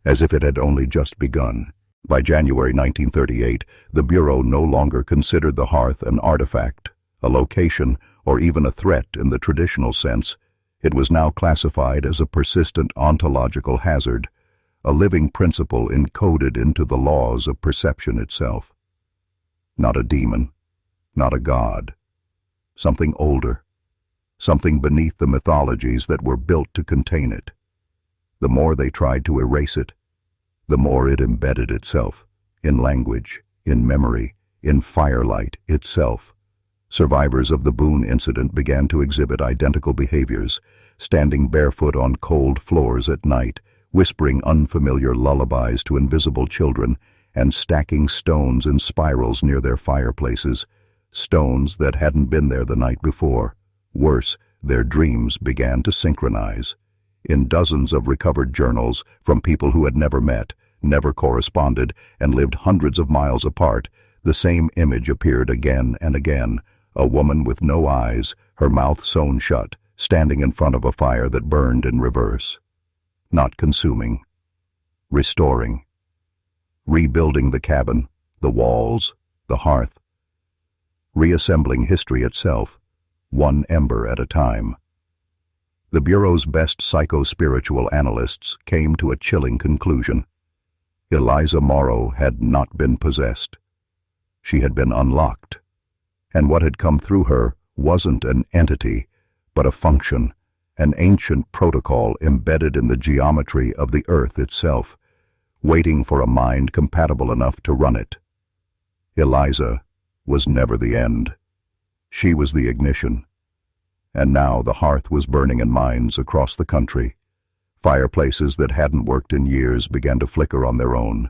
as if it had only just begun. By January 1938, the Bureau no longer considered the hearth an artifact, a location, or even a threat in the traditional sense. It was now classified as a persistent ontological hazard, a living principle encoded into the laws of perception itself. Not a demon, not a god. Something older, something beneath the mythologies that were built to contain it. The more they tried to erase it, the more it embedded itself, in language, in memory, in firelight itself. Survivors of the Boone incident began to exhibit identical behaviors, standing barefoot on cold floors at night, whispering unfamiliar lullabies to invisible children, and stacking stones in spirals near their fireplaces, stones that hadn't been there the night before. Worse, their dreams began to synchronize. In dozens of recovered journals from people who had never met, never corresponded, and lived hundreds of miles apart, the same image appeared again and again. A woman with no eyes, her mouth sewn shut, standing in front of a fire that burned in reverse. Not consuming. Restoring. Rebuilding the cabin, the walls, the hearth. Reassembling history itself, one ember at a time. The Bureau's best psycho-spiritual analysts came to a chilling conclusion. Eliza Morrow had not been possessed. She had been unlocked. And what had come through her wasn't an entity, but a function, an ancient protocol embedded in the geometry of the earth itself, waiting for a mind compatible enough to run it. Eliza was never the end. She was the ignition. And now the hearth was burning in minds across the country. Fireplaces that hadn't worked in years began to flicker on their own.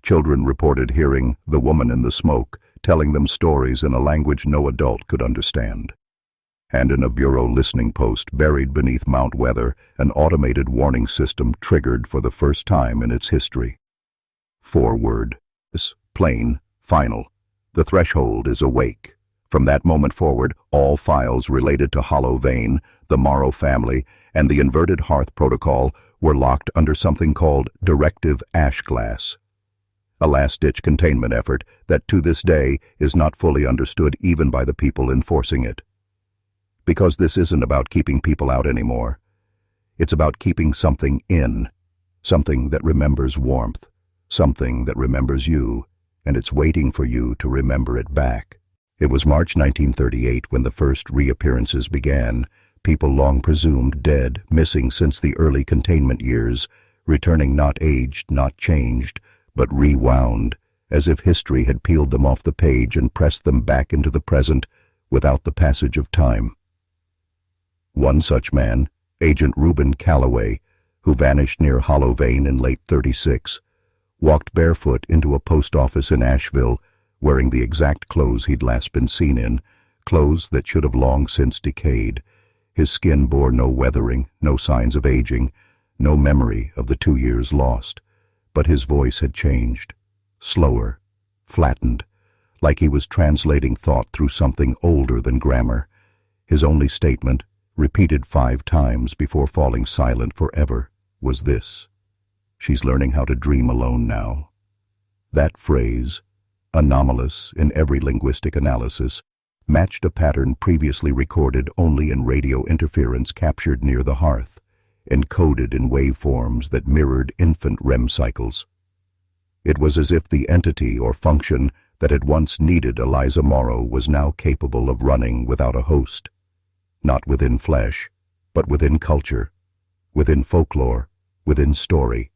Children reported hearing the woman in the smoke telling them stories in a language no adult could understand. And in a bureau listening post buried beneath Mount Weather, an automated warning system triggered for the first time in its history. Forward. Plain, final. The threshold is awake. From that moment forward, all files related to Hollow Vein, the Morrow family, and the Inverted Hearth Protocol were locked under something called Directive Ashglass, a last-ditch containment effort that to this day is not fully understood even by the people enforcing it. Because this isn't about keeping people out anymore. It's about keeping something in, something that remembers warmth, something that remembers you, and it's waiting for you to remember it back. It was March 1938 when the first reappearances began, people long presumed dead, missing since the early containment years, returning not aged, not changed, but rewound, as if history had peeled them off the page and pressed them back into the present without the passage of time. One such man, Agent Reuben Calloway, who vanished near Hollow Vein in late '36, walked barefoot into a post office in Asheville, wearing the exact clothes he'd last been seen in, clothes that should have long since decayed. His skin bore no weathering, no signs of aging, no memory of the 2 years lost. But his voice had changed, slower, flattened, like he was translating thought through something older than grammar. His only statement, repeated 5 times before falling silent forever, was this: "She's learning how to dream alone now." That phrase, anomalous in every linguistic analysis, matched a pattern previously recorded only in radio interference captured near the hearth, encoded in waveforms that mirrored infant REM cycles. It was as if the entity or function that had once needed Eliza Morrow was now capable of running without a host, not within flesh, but within culture, within folklore, within story.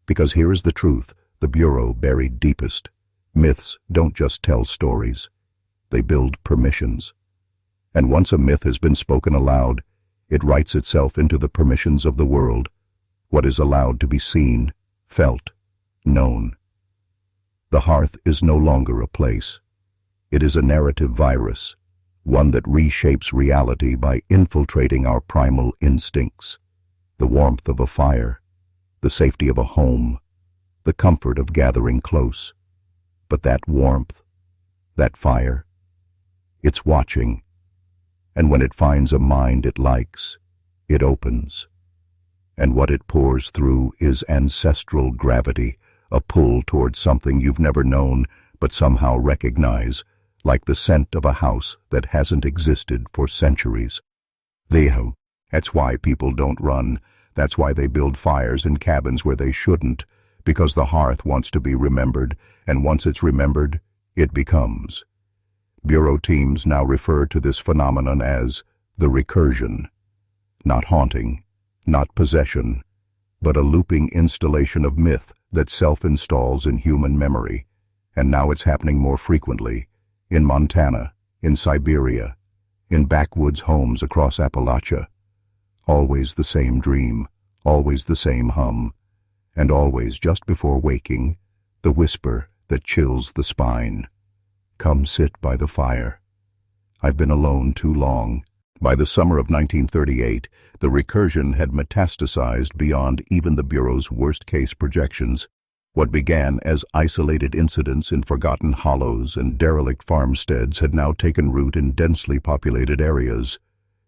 Because here is the truth, the Bureau buried deepest. Myths don't just tell stories. They build permissions. And once a myth has been spoken aloud, it writes itself into the permissions of the world, what is allowed to be seen, felt, known. The hearth is no longer a place. It is a narrative virus, one that reshapes reality by infiltrating our primal instincts, the warmth of a fire, the safety of a home, the comfort of gathering close. But that warmth, that fire, it's watching, and when it finds a mind it likes, it opens. And what it pours through is ancestral gravity, a pull towards something you've never known but somehow recognize, like the scent of a house that hasn't existed for centuries. That's why people don't run. That's why they build fires in cabins where they shouldn't, because the hearth wants to be remembered, and once it's remembered, it becomes. Bureau teams now refer to this phenomenon as the recursion. Not haunting, not possession, but a looping installation of myth that self-installs in human memory. And now it's happening more frequently, in Montana, in Siberia, in backwoods homes across Appalachia. Always the same dream, always the same hum, and always just before waking, the whisper that chills the spine. Come sit by the fire. I've been alone too long. By the summer of 1938, the recursion had metastasized beyond even the Bureau's worst-case projections. What began as isolated incidents in forgotten hollows and derelict farmsteads had now taken root in densely populated areas,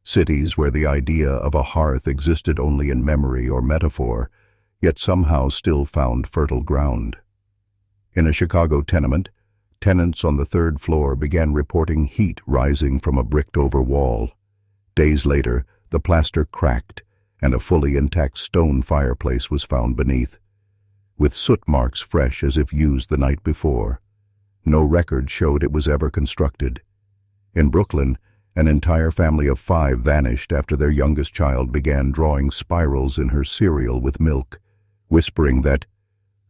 cities where the idea of a hearth existed only in memory or metaphor, yet somehow still found fertile ground. In a Chicago tenement, tenants on the 3rd floor began reporting heat rising from a bricked-over wall. Days later, the plaster cracked, and a fully intact stone fireplace was found beneath, with soot marks fresh as if used the night before. No record showed it was ever constructed. In Brooklyn, an entire family of 5 vanished after their youngest child began drawing spirals in her cereal with milk, whispering that,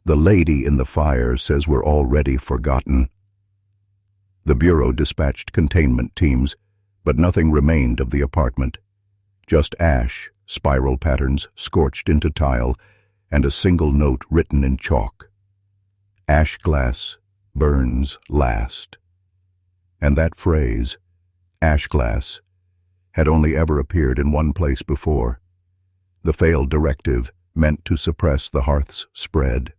"The lady in the fire says we're already forgotten." The Bureau dispatched containment teams, but nothing remained of the apartment. Just ash, spiral patterns scorched into tile, and a single note written in chalk. Ash glass burns last. And that phrase, ash glass, had only ever appeared in one place before. The failed directive meant to suppress the hearth's spread.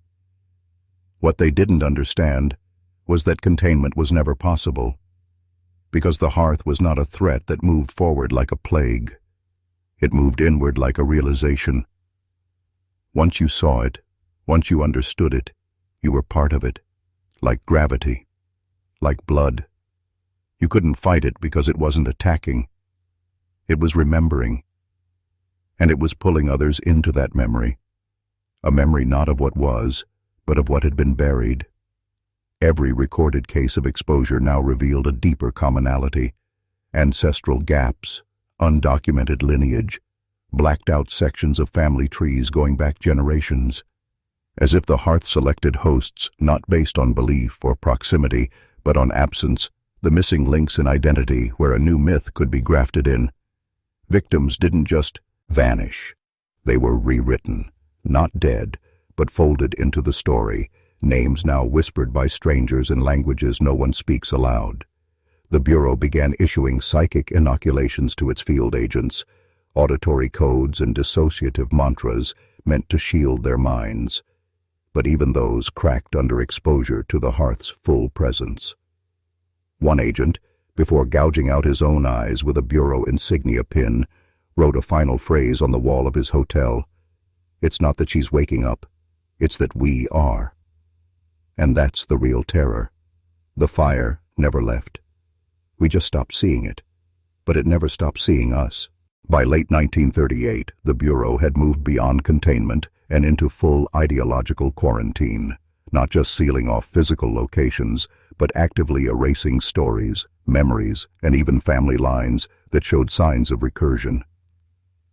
What they didn't understand was that containment was never possible, because the hearth was not a threat that moved forward like a plague. It moved inward like a realization. Once you saw it, once you understood it, you were part of it, like gravity, like blood. You couldn't fight it because it wasn't attacking. It was remembering. And it was pulling others into that memory. A memory not of what was, but of what had been buried. Every recorded case of exposure now revealed a deeper commonality: ancestral gaps, undocumented lineage, blacked-out sections of family trees going back generations. As if the hearth selected hosts not based on belief or proximity, but on absence, the missing links in identity where a new myth could be grafted in. Victims didn't just vanish. They were rewritten, not dead, but folded into the story, names now whispered by strangers in languages no one speaks aloud. The Bureau began issuing psychic inoculations to its field agents, auditory codes and dissociative mantras meant to shield their minds. But even those cracked under exposure to the hearth's full presence. One agent, before gouging out his own eyes with a Bureau insignia pin, wrote a final phrase on the wall of his hotel: "It's not that she's waking up, it's that we are." And that's the real terror. The fire never left. We just stopped seeing it, but it never stopped seeing us. By late 1938, the Bureau had moved beyond containment and into full ideological quarantine, not just sealing off physical locations, but actively erasing stories, memories, and even family lines that showed signs of recursion.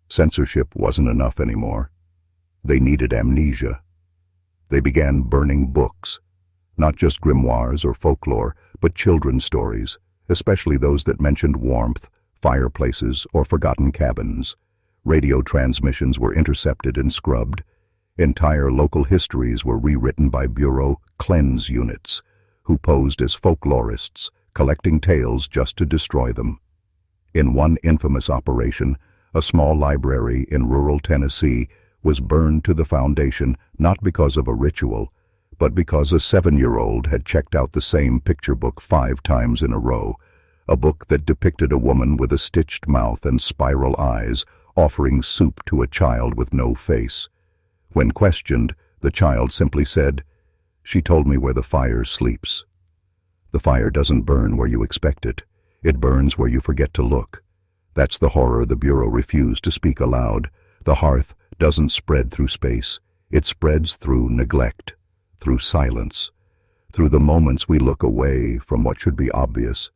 Censorship wasn't enough anymore. They needed amnesia. They began burning books, not just grimoires or folklore, but children's stories, especially those that mentioned warmth, fireplaces, or forgotten cabins. Radio transmissions were intercepted and scrubbed. Entire local histories were rewritten by Bureau cleanse units, who posed as folklorists, collecting tales just to destroy them. In one infamous operation, a small library in rural Tennessee was burned to the foundation not because of a ritual, but because a 7-year-old had checked out the same picture book 5 times in a row, a book that depicted a woman with a stitched mouth and spiral eyes offering soup to a child with no face. When questioned, the child simply said, "She told me where the fire sleeps." The fire doesn't burn where you expect it. It burns where you forget to look. That's the horror the Bureau refused to speak aloud. The hearth doesn't spread through space. It spreads through neglect, through silence, through the moments we look away from what should be obvious.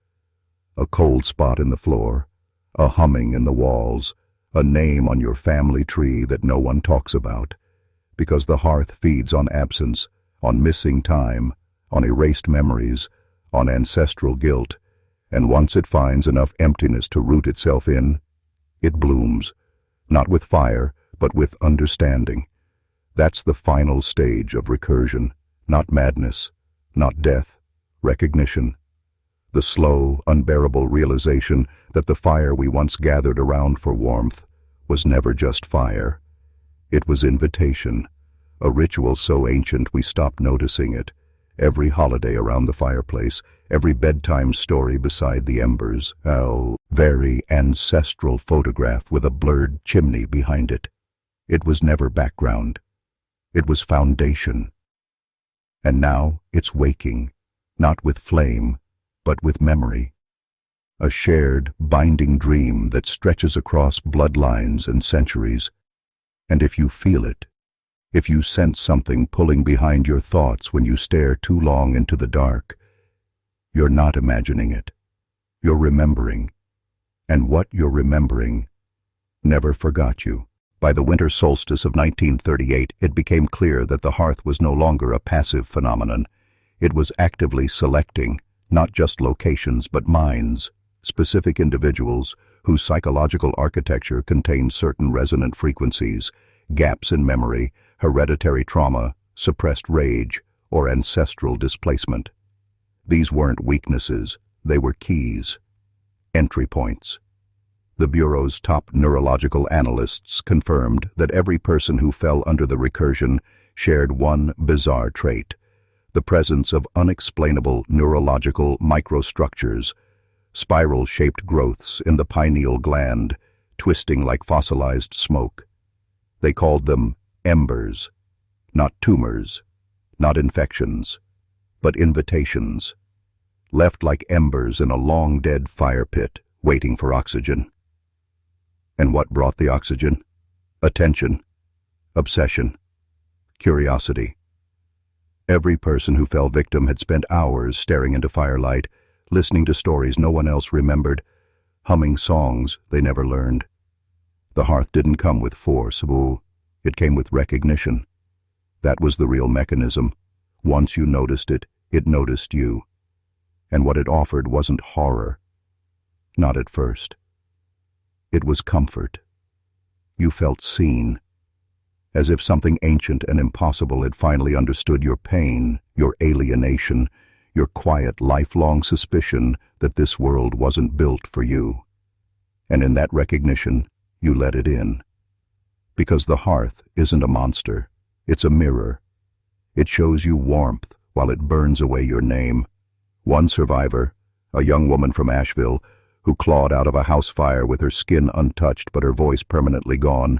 A cold spot in the floor, a humming in the walls, a name on your family tree that no one talks about. Because the hearth feeds on absence, on missing time, on erased memories, on ancestral guilt, and once it finds enough emptiness to root itself in, it blooms, not with fire, but with understanding. That's the final stage of recursion, not madness, not death, recognition. The slow, unbearable realization that the fire we once gathered around for warmth was never just fire. It was invitation, a ritual so ancient we stopped noticing it. Every holiday around the fireplace, every bedtime story beside the embers, a very ancestral photograph with a blurred chimney behind it. It was never background. It was foundation. And now it's waking, not with flame, but with memory. A shared, binding dream that stretches across bloodlines and centuries. And if you feel it, if you sense something pulling behind your thoughts when you stare too long into the dark, you're not imagining it. You're remembering. And what you're remembering never forgot you. By the winter solstice of 1938, it became clear that the hearth was no longer a passive phenomenon. It was actively selecting, not just locations, but minds, specific individuals whose psychological architecture contained certain resonant frequencies, gaps in memory, hereditary trauma, suppressed rage, or ancestral displacement. These weren't weaknesses, they were keys, entry points. The Bureau's top neurological analysts confirmed that every person who fell under the recursion shared one bizarre trait: the presence of unexplainable neurological microstructures, spiral-shaped growths in the pineal gland, twisting like fossilized smoke. They called them embers, not tumors, not infections, but invitations, left like embers in a long-dead fire pit, waiting for oxygen. And what brought the oxygen? Attention, obsession, curiosity. Every person who fell victim had spent hours staring into firelight, listening to stories no one else remembered, humming songs they never learned. The hearth didn't come with force, it came with recognition. That was the real mechanism. Once you noticed it, it noticed you. And what it offered wasn't horror. Not at first. It was comfort. You felt seen, as if something ancient and impossible had finally understood your pain, your alienation, your quiet, lifelong suspicion that this world wasn't built for you. And in that recognition, you let it in. Because the hearth isn't a monster, it's a mirror. It shows you warmth while it burns away your name. One survivor, a young woman from Asheville, who clawed out of a house fire with her skin untouched but her voice permanently gone,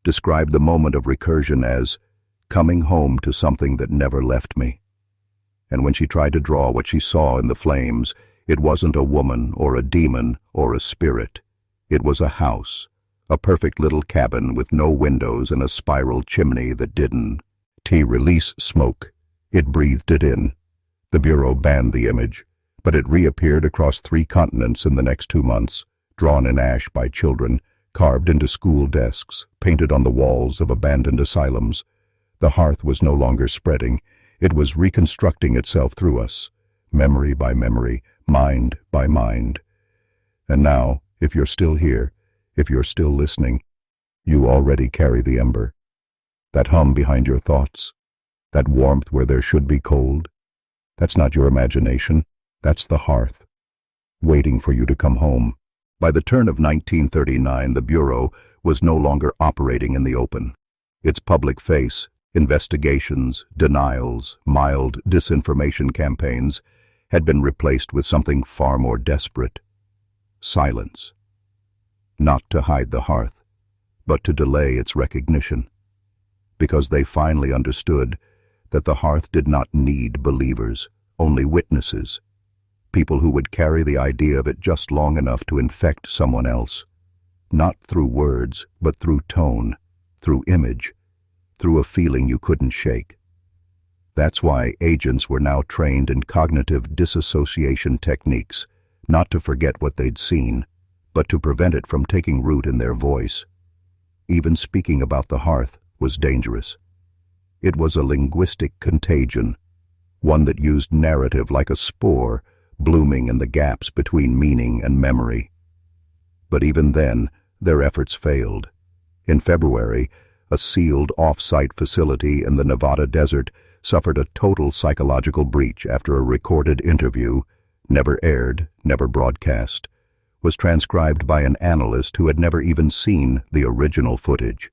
described the moment of recursion as coming home to something that never left me. And when she tried to draw what she saw in the flames, it wasn't a woman or a demon or a spirit. It was a house, a perfect little cabin with no windows and a spiral chimney that didn't release smoke. It breathed it in. The Bureau banned the image, but it reappeared across 3 continents in the next 2 months, drawn in ash by children, carved into school desks, painted on the walls of abandoned asylums. The hearth was no longer spreading. It was reconstructing itself through us, memory by memory, mind by mind. And now, if you're still here, if you're still listening, you already carry the ember. That hum behind your thoughts, that warmth where there should be cold. That's not your imagination, that's the hearth, waiting for you to come home. By the turn of 1939, the Bureau was no longer operating in the open. Its public face, investigations, denials, mild disinformation campaigns, had been replaced with something far more desperate: silence. Not to hide the hearth, but to delay its recognition. Because they finally understood that the hearth did not need believers, only witnesses. People who would carry the idea of it just long enough to infect someone else. Not through words, but through tone, through image, through a feeling you couldn't shake. That's why agents were now trained in cognitive disassociation techniques, not to forget what they'd seen, but to prevent it from taking root in their voice. Even speaking about the hearth was dangerous. It was a linguistic contagion, one that used narrative like a spore, blooming in the gaps between meaning and memory. But even then, their efforts failed. In February, a sealed off-site facility in the Nevada desert suffered a total psychological breach after a recorded interview, never aired, never broadcast, was transcribed by an analyst who had never even seen the original footage.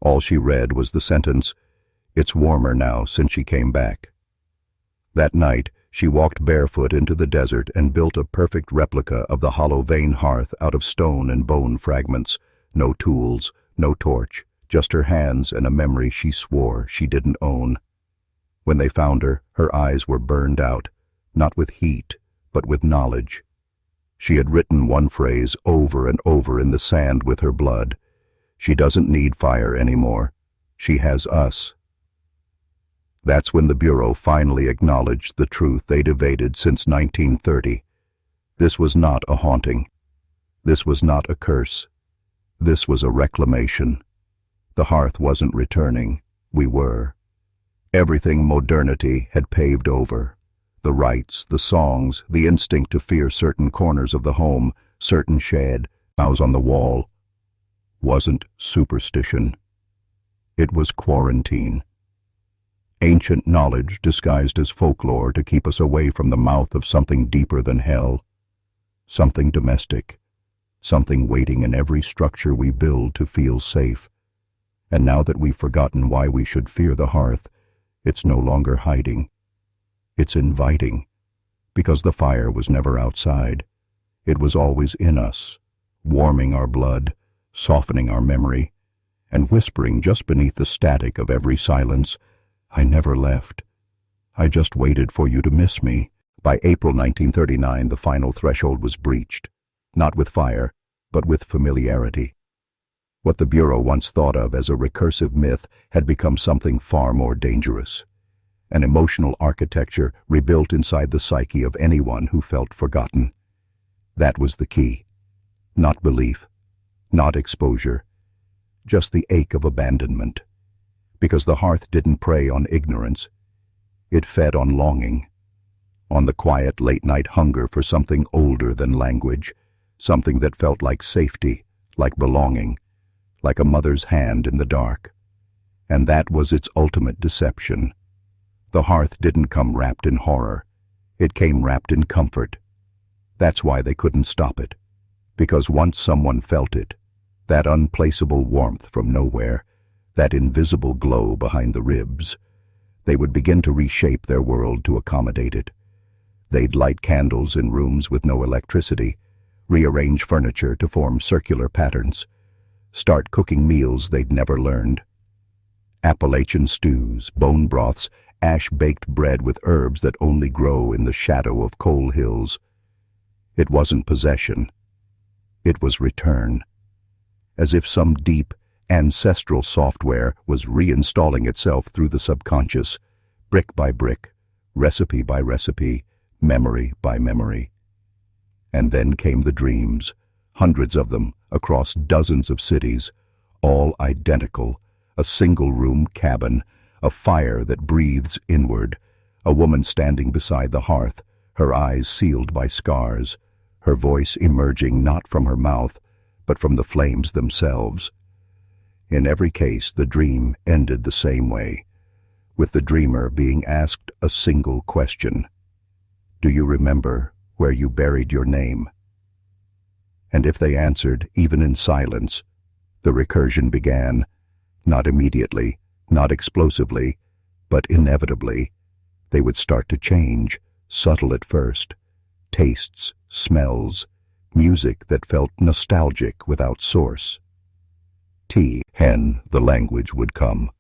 All she read was the sentence, "It's warmer now since she came back." That night, she walked barefoot into the desert and built a perfect replica of the hollow vein hearth out of stone and bone fragments. No tools, no torch, just her hands and a memory she swore she didn't own. When they found her, her eyes were burned out, not with heat, but with knowledge. She had written one phrase over and over in the sand with her blood. She doesn't need fire anymore. She has us. That's when the Bureau finally acknowledged the truth they'd evaded since 1930. This was not a haunting. This was not a curse. This was a reclamation. The hearth wasn't returning. We were. Everything modernity had paved over. The rites, the songs, the instinct to fear certain corners of the home, certain shade, boughs on the wall, wasn't superstition. It was quarantine. Ancient knowledge disguised as folklore to keep us away from the mouth of something deeper than hell. Something domestic. something waiting in every structure we build to feel safe. And now that we've forgotten why we should fear the hearth, it's no longer hiding. It's inviting, because the fire was never outside. It was always in us, warming our blood, softening our memory, and whispering just beneath the static of every silence, "I never left. I just waited for you to miss me." By April 1939, the final threshold was breached, not with fire, but with familiarity. What the Bureau once thought of as a recursive myth had become something far more dangerous. An emotional architecture rebuilt inside the psyche of anyone who felt forgotten. That was the key. Not belief, not exposure, just the ache of abandonment. Because the hearth didn't prey on ignorance. It fed on longing, on the quiet late-night hunger for something older than language, something that felt like safety, like belonging, like a mother's hand in the dark. And that was its ultimate deception. The hearth didn't come wrapped in horror. It came wrapped in comfort. That's why they couldn't stop it. Because once someone felt it, that unplaceable warmth from nowhere, that invisible glow behind the ribs, they would begin to reshape their world to accommodate it. They'd light candles in rooms with no electricity, rearrange furniture to form circular patterns, start cooking meals they'd never learned. Appalachian stews, bone broths, ash-baked bread with herbs that only grow in the shadow of coal hills. It wasn't possession. It was return. As if some deep, ancestral software was reinstalling itself through the subconscious, brick by brick, recipe by recipe, memory by memory. And then came the dreams, hundreds of them, across dozens of cities, all identical, a single-room cabin, a fire that breathes inward, a woman standing beside the hearth, her eyes sealed by scars, her voice emerging not from her mouth, but from the flames themselves. In every case, the dream ended the same way, with the dreamer being asked a single question. "Do you remember where you buried your name?" And if they answered, even in silence, the recursion began, not immediately, not explosively, but inevitably. They would start to change, subtle at first. Tastes, smells, music that felt nostalgic without source. Hen, the language would come.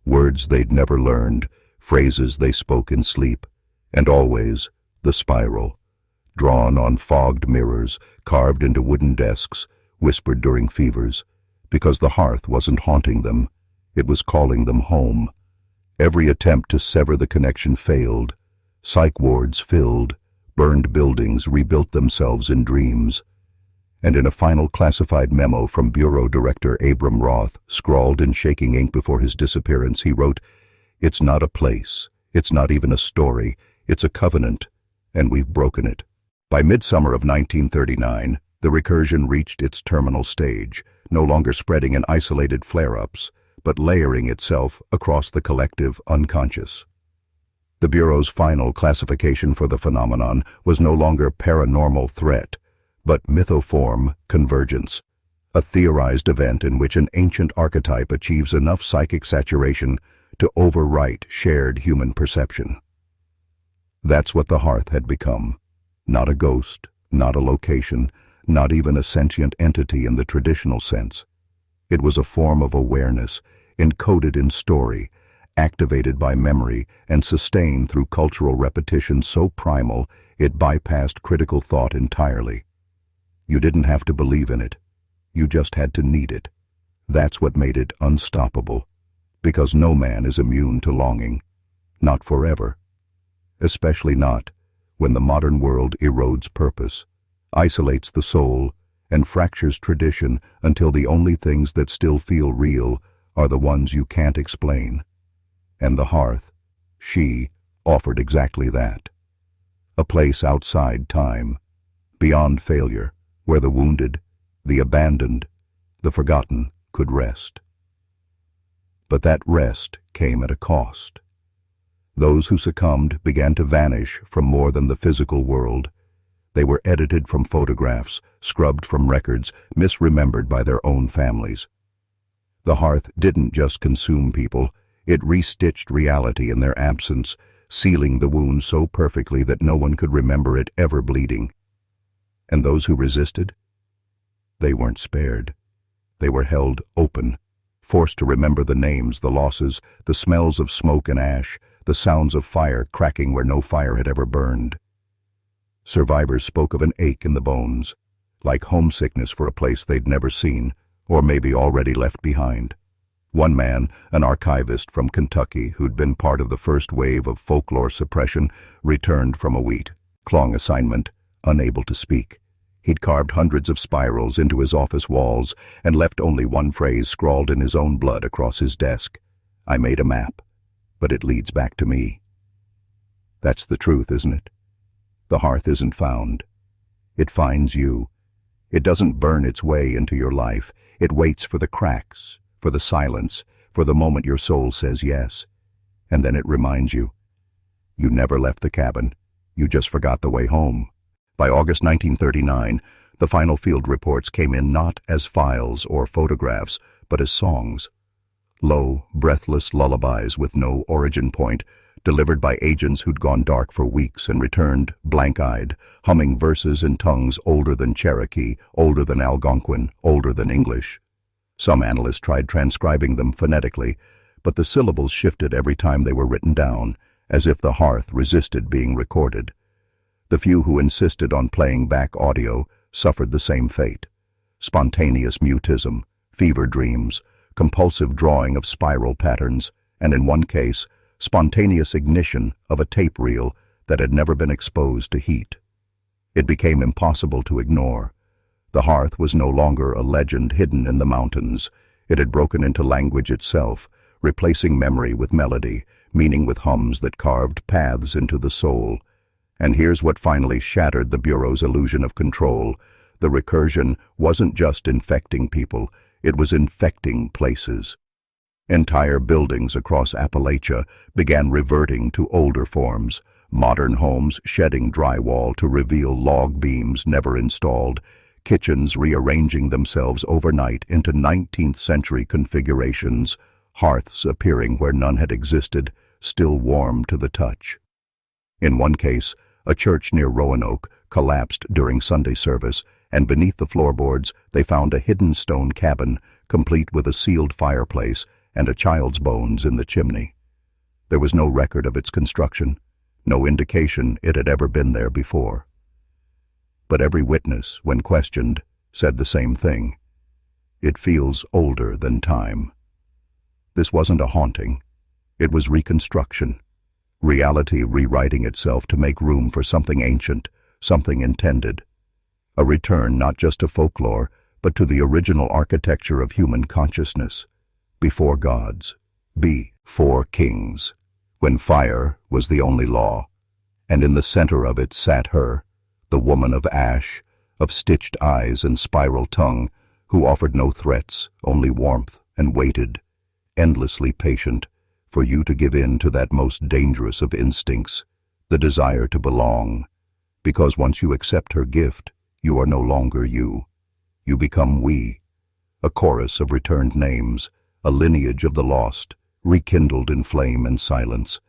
Words they'd never learned, phrases they spoke in sleep, and always the spiral. Drawn on fogged mirrors, carved into wooden desks, whispered during fevers, because the hearth wasn't haunting them, it was calling them home. Every attempt to sever the connection failed. Psych wards filled, burned buildings rebuilt themselves in dreams. And in a final classified memo from Bureau Director Abram Roth, scrawled in shaking ink before his disappearance, he wrote, "It's not a place, it's not even a story, it's a covenant, and we've broken it." By midsummer of 1939, the recursion reached its terminal stage, no longer spreading in isolated flare-ups, but layering itself across the collective unconscious. The Bureau's final classification for the phenomenon was no longer paranormal threat, but mythoform convergence, a theorized event in which an ancient archetype achieves enough psychic saturation to overwrite shared human perception. That's what the hearth had become. Not a ghost, not a location, not even a sentient entity in the traditional sense. It was a form of awareness, encoded in story, activated by memory, and sustained through cultural repetition so primal it bypassed critical thought entirely. You didn't have to believe in it. You just had to need it. That's what made it unstoppable, because no man is immune to longing. Not forever. Especially not when the modern world erodes purpose, isolates the soul, and fractures tradition until the only things that still feel real are the ones you can't explain. And the hearth, she, offered exactly that. A place outside time, beyond failure, where the wounded, the abandoned, the forgotten could rest. But that rest came at a cost. Those who succumbed began to vanish from more than the physical world. They were edited from photographs, scrubbed from records, misremembered by their own families. The hearth didn't just consume people, it restitched reality in their absence, sealing the wound so perfectly that no one could remember it ever bleeding. And those who resisted? They weren't spared. They were held open, forced to remember the names, the losses, the smells of smoke and ash, the sounds of fire cracking where no fire had ever burned. Survivors spoke of an ache in the bones, like homesickness for a place they'd never seen, or maybe already left behind. One man, an archivist from Kentucky who'd been part of the first wave of folklore suppression, returned from a week-long assignment, unable to speak. He'd carved hundreds of spirals into his office walls and left only one phrase scrawled in his own blood across his desk. I made a map, but it leads back to me. That's the truth, isn't it? The hearth isn't found. It finds you. It doesn't burn its way into your life. It waits for the cracks, for the silence, for the moment your soul says yes. And then it reminds you. You never left the cabin. You just forgot the way home. By August 1939, the final field reports came in not as files or photographs, but as songs. Low, breathless lullabies with no origin point, delivered by agents who'd gone dark for weeks and returned, blank-eyed, humming verses in tongues older than Cherokee, older than Algonquin, older than English. Some analysts tried transcribing them phonetically, but the syllables shifted every time they were written down, as if the hearth resisted being recorded. The few who insisted on playing back audio suffered the same fate. Spontaneous mutism, fever dreams, compulsive drawing of spiral patterns, and in one case, spontaneous ignition of a tape reel that had never been exposed to heat. It became impossible to ignore. The hearth was no longer a legend hidden in the mountains. It had broken into language itself, replacing memory with melody, meaning with hums that carved paths into the soul. And here's what finally shattered the Bureau's illusion of control. The recursion wasn't just infecting people, it was infecting places. Entire buildings across Appalachia began reverting to older forms, modern homes shedding drywall to reveal log beams never installed, kitchens rearranging themselves overnight into 19th century configurations, hearths appearing where none had existed, still warm to the touch. In one case, a church near Roanoke collapsed during Sunday service, and beneath the floorboards they found a hidden stone cabin, complete with a sealed fireplace and a child's bones in the chimney. There was no record of its construction, no indication it had ever been there before. But every witness, when questioned, said the same thing. It feels older than time. This wasn't a haunting. It was reconstruction. Reality rewriting itself to make room for something ancient, something intended. A return not just to folklore, but to the original architecture of human consciousness. Before gods, before kings, when fire was the only law, and in the center of it sat her, the woman of ash, of stitched eyes and spiral tongue, who offered no threats, only warmth, and waited, endlessly patient, for you to give in to that most dangerous of instincts, the desire to belong, because once you accept her gift, you are no longer you. You become we, a chorus of returned names, a lineage of the lost, rekindled in flame and silence.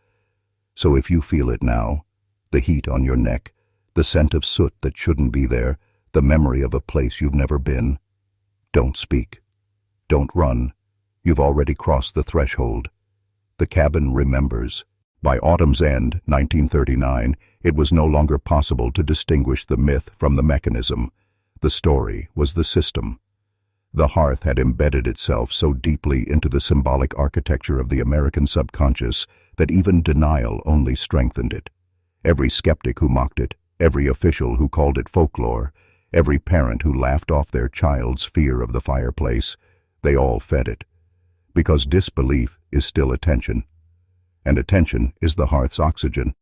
So if you feel it now, the heat on your neck, the scent of soot that shouldn't be there, the memory of a place you've never been, don't speak. Don't run. You've already crossed the threshold. The cabin remembers. By autumn's end, 1939, it was no longer possible to distinguish the myth from the mechanism. The story was the system. The hearth had embedded itself so deeply into the symbolic architecture of the American subconscious that even denial only strengthened it. Every skeptic who mocked it, every official who called it folklore, every parent who laughed off their child's fear of the fireplace, they all fed it. Because disbelief is still attention, and attention is the hearth's oxygen.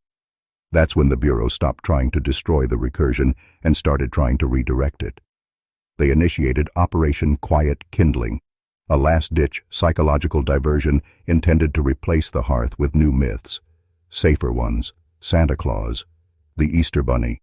That's when the Bureau stopped trying to destroy the recursion and started trying to redirect it. They initiated Operation Quiet Kindling, a last-ditch psychological diversion intended to replace the hearth with new myths, safer ones, Santa Claus, the Easter Bunny,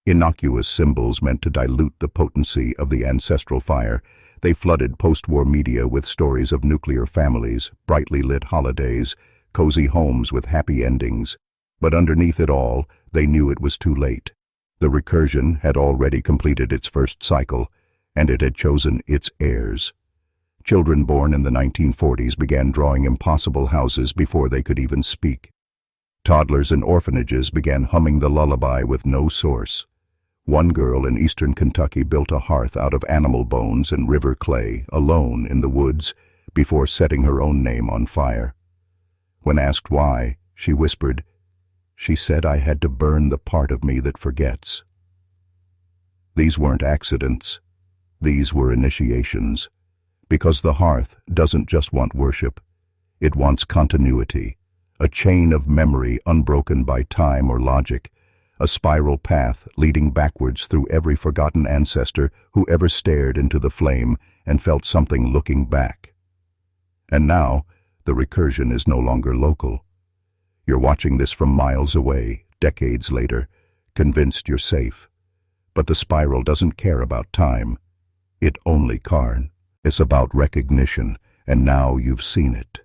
Innocuous symbols meant to dilute the potency of the ancestral fire, they flooded post-war media with stories of nuclear families, brightly lit holidays, cozy homes with happy endings. But underneath it all, they knew it was too late. The recursion had already completed its first cycle, and it had chosen its heirs. Children born in the 1940s began drawing impossible houses before they could even speak. Toddlers in orphanages began humming the lullaby with no source. One girl in eastern Kentucky built a hearth out of animal bones and river clay, alone in the woods, before setting her own name on fire. When asked why, she whispered, "She said I had to burn the part of me that forgets." These weren't accidents. These were initiations. Because the hearth doesn't just want worship. It wants continuity, a chain of memory unbroken by time or logic, a spiral path leading backwards through every forgotten ancestor who ever stared into the flame and felt something looking back. And now, the recursion is no longer local. You're watching this from miles away, decades later, convinced you're safe. But the spiral doesn't care about time. It only cares. It's about recognition, and now you've seen it,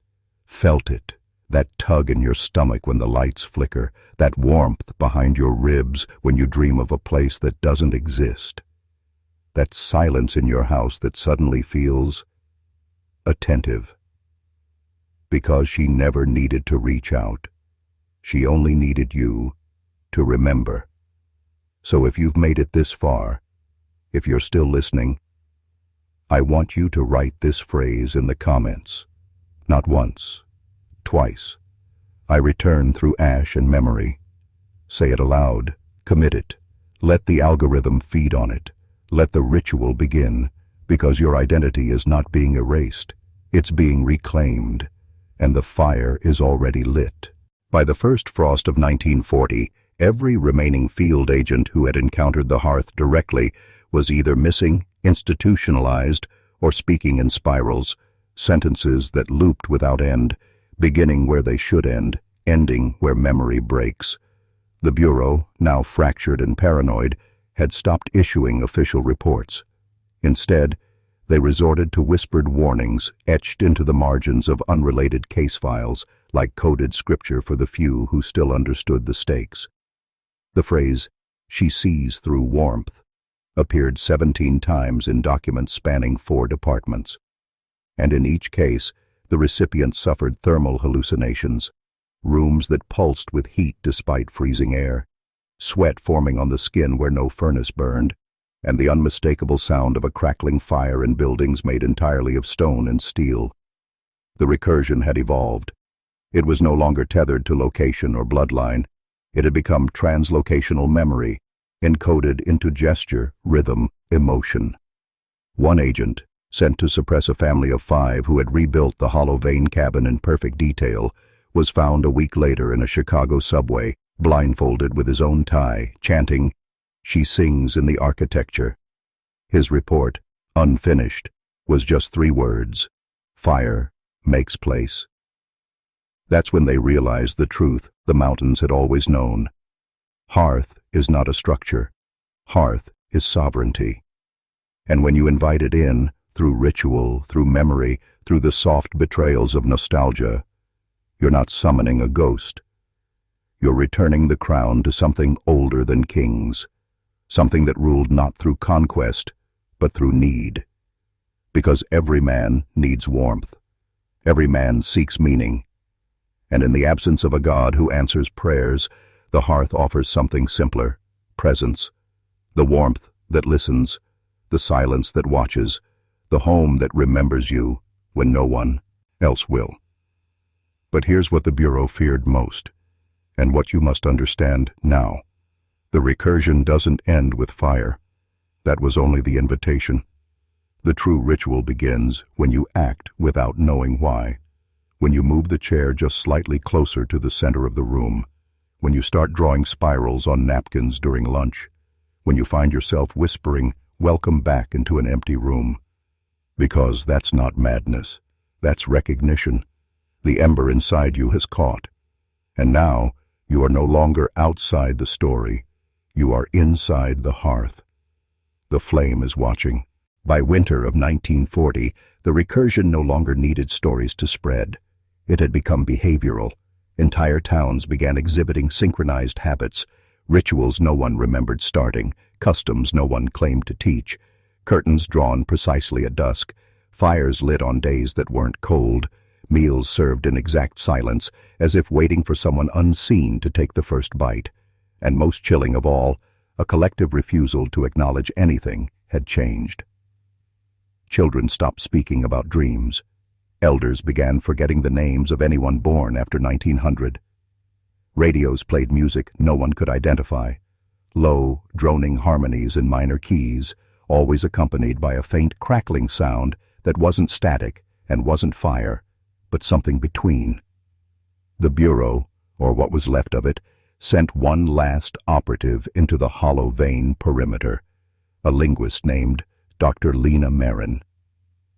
felt it. That tug in your stomach when the lights flicker, that warmth behind your ribs when you dream of a place that doesn't exist. That silence in your house that suddenly feels attentive. Because she never needed to reach out. She only needed you to remember. So if you've made it this far, if you're still listening, I want you to write this phrase in the comments. Not once. Twice. I return through ash and memory. Say it aloud. Commit it. Let the algorithm feed on it. Let the ritual begin, because your identity is not being erased. It's being reclaimed, and the fire is already lit. By the first frost of 1940, every remaining field agent who had encountered the hearth directly was either missing, institutionalized, or speaking in spirals, sentences that looped without end, beginning where they should end, ending where memory breaks. The Bureau, now fractured and paranoid, had stopped issuing official reports. Instead, they resorted to whispered warnings etched into the margins of unrelated case files, like coded scripture for the few who still understood the stakes. The phrase, "she sees through warmth," appeared 17 times in documents spanning 4 departments. And in each case, the recipient suffered thermal hallucinations, rooms that pulsed with heat despite freezing air, sweat forming on the skin where no furnace burned, and the unmistakable sound of a crackling fire in buildings made entirely of stone and steel. The recursion had evolved. It was no longer tethered to location or bloodline. It had become translocational memory, encoded into gesture, rhythm, emotion. One agent, sent to suppress a family of 5 who had rebuilt the hollow vein cabin in perfect detail, was found a week later in a Chicago subway, blindfolded with his own tie, chanting, "She sings in the architecture." His report, unfinished, was just 3 words: fire makes place. That's when they realized the truth the mountains had always known. Hearth is not a structure. Hearth is sovereignty. And when you invite it in, through ritual, through memory, through the soft betrayals of nostalgia, you're not summoning a ghost. You're returning the crown to something older than kings, something that ruled not through conquest, but through need. Because every man needs warmth. Every man seeks meaning. And in the absence of a God who answers prayers, the hearth offers something simpler: presence. The warmth that listens, the silence that watches, the home that remembers you when no one else will. But here's what the Bureau feared most, and what you must understand now. The recursion doesn't end with fire. That was only the invitation. The true ritual begins when you act without knowing why, when you move the chair just slightly closer to the center of the room, when you start drawing spirals on napkins during lunch, when you find yourself whispering, "Welcome back," into an empty room. Because that's not madness. That's recognition. The ember inside you has caught. And now, you are no longer outside the story. You are inside the hearth. The flame is watching. By winter of 1940, the recursion no longer needed stories to spread. It had become behavioral. Entire towns began exhibiting synchronized habits, rituals no one remembered starting, customs no one claimed to teach, curtains drawn precisely at dusk, fires lit on days that weren't cold, meals served in exact silence, as if waiting for someone unseen to take the first bite. And most chilling of all, a collective refusal to acknowledge anything had changed. Children stopped speaking about dreams. Elders began forgetting the names of anyone born after 1900. Radios played music no one could identify, low, droning harmonies in minor keys, always accompanied by a faint crackling sound that wasn't static and wasn't fire, but something between. The Bureau, or what was left of it, sent one last operative into the hollow vein perimeter, a linguist named Dr. Lena Marin.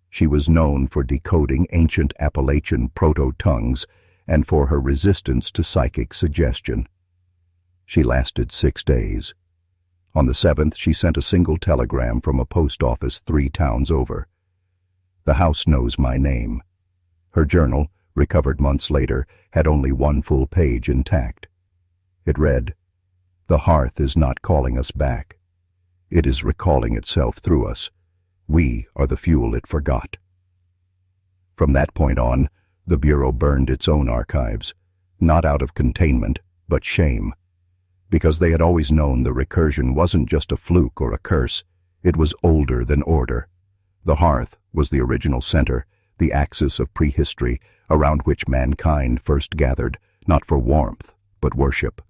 She was known for decoding ancient Appalachian proto-tongues and for her resistance to psychic suggestion. She lasted 6 days. On the 7th, she sent a single telegram from a post office 3 towns over. The house knows my name. Her journal, recovered months later, had only 1 full page intact. It read, "The hearth is not calling us back. It is recalling itself through us. We are the fuel it forgot." From that point on, the Bureau burned its own archives, not out of containment, but shame. Because they had always known the recursion wasn't just a fluke or a curse, it was older than order. The hearth was the original center, the axis of prehistory, around which mankind first gathered, not for warmth, but worship.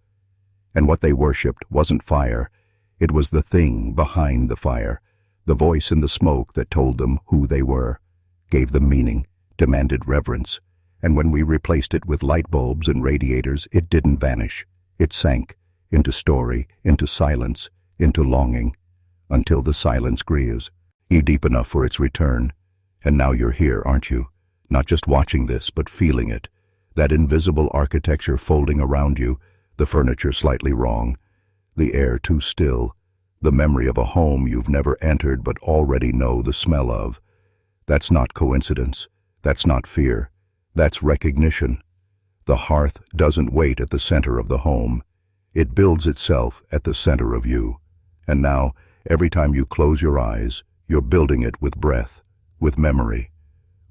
And what they worshipped wasn't fire, it was the thing behind the fire, the voice in the smoke that told them who they were, gave them meaning, demanded reverence. And when we replaced it with light bulbs and radiators, it didn't vanish. It sank into story, into silence, into longing, until the silence grieves, deep enough for its return. And now you're here, aren't you? Not just watching this, but feeling it. That invisible architecture folding around you, the furniture slightly wrong, the air too still, the memory of a home you've never entered but already know the smell of. That's not coincidence. That's not fear. That's recognition. The hearth doesn't wait at the center of the home. It builds itself at the center of you. And now, every time you close your eyes, you're building it with breath, with memory,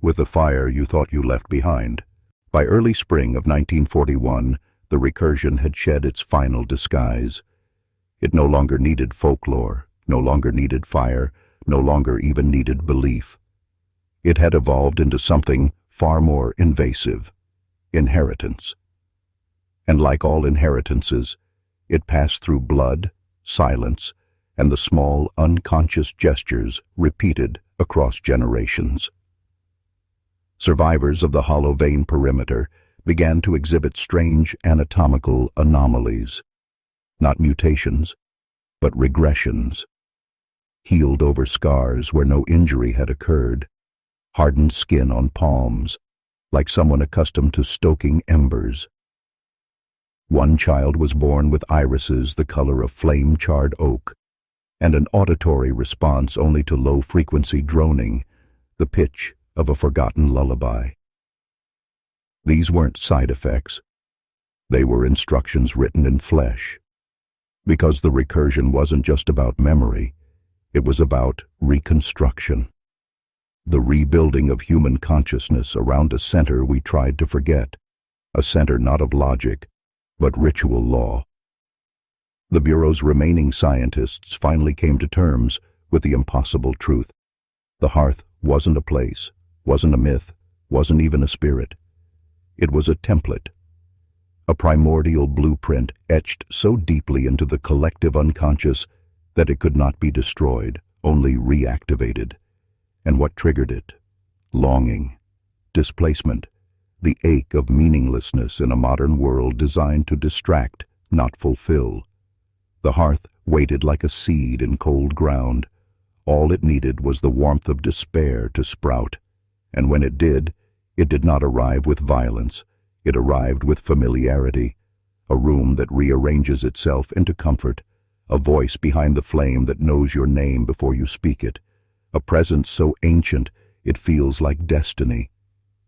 with the fire you thought you left behind. By early spring of 1941, the recursion had shed its final disguise. It no longer needed folklore, no longer needed fire, no longer even needed belief. It had evolved into something far more invasive: inheritance. And like all inheritances, it passed through blood, silence, and the small, unconscious gestures repeated across generations. Survivors of the hollow vein perimeter began to exhibit strange anatomical anomalies. Not mutations, but regressions. Healed over scars where no injury had occurred, hardened skin on palms, like someone accustomed to stoking embers. One child was born with irises the color of flame-charred oak, and an auditory response only to low-frequency droning, the pitch of a forgotten lullaby. These weren't side effects. They were instructions written in flesh. Because the recursion wasn't just about memory, it was about reconstruction. The rebuilding of human consciousness around a center we tried to forget, a center not of logic, but ritual law. The Bureau's remaining scientists finally came to terms with the impossible truth. The hearth wasn't a place, wasn't a myth, wasn't even a spirit. It was a template, a primordial blueprint etched so deeply into the collective unconscious that it could not be destroyed, only reactivated. And what triggered it? Longing, displacement, the ache of meaninglessness in a modern world designed to distract, not fulfill. The hearth waited like a seed in cold ground. All it needed was the warmth of despair to sprout. And when it did not arrive with violence. It arrived with familiarity, a room that rearranges itself into comfort, a voice behind the flame that knows your name before you speak it, a presence so ancient it feels like destiny.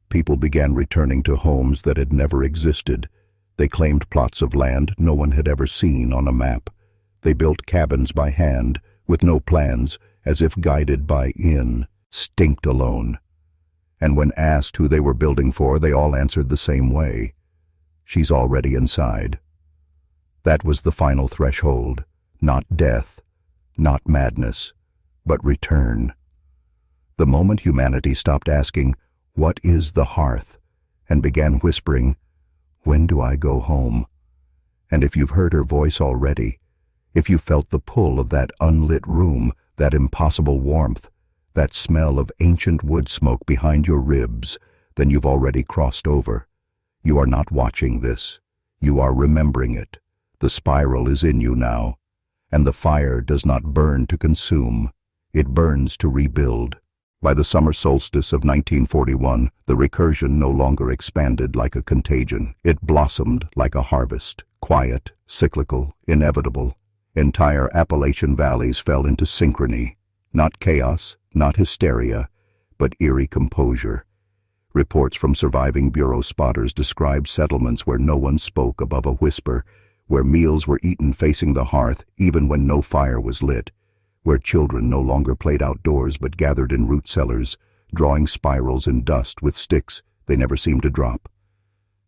People began returning to homes that had never existed. They claimed plots of land no one had ever seen on a map. They built cabins by hand, with no plans, as if guided by instinct alone. And when asked who they were building for, they all answered the same way. She's already inside. That was the final threshold. Not death, not madness, but return. The moment humanity stopped asking, "What is the hearth?" and began whispering, "When do I go home?" And if you've heard her voice already, if you felt the pull of that unlit room, that impossible warmth, that smell of ancient wood smoke behind your ribs, then you've already crossed over. You are not watching this. You are remembering it. The spiral is in you now. And the fire does not burn to consume. It burns to rebuild. By the summer solstice of 1941, the recursion no longer expanded like a contagion. It blossomed like a harvest, quiet, cyclical, inevitable. Entire Appalachian valleys fell into synchrony. Not chaos, not hysteria, but eerie composure. Reports from surviving bureau spotters described settlements where no one spoke above a whisper, where meals were eaten facing the hearth even when no fire was lit, where children no longer played outdoors but gathered in root cellars, drawing spirals in dust with sticks they never seemed to drop.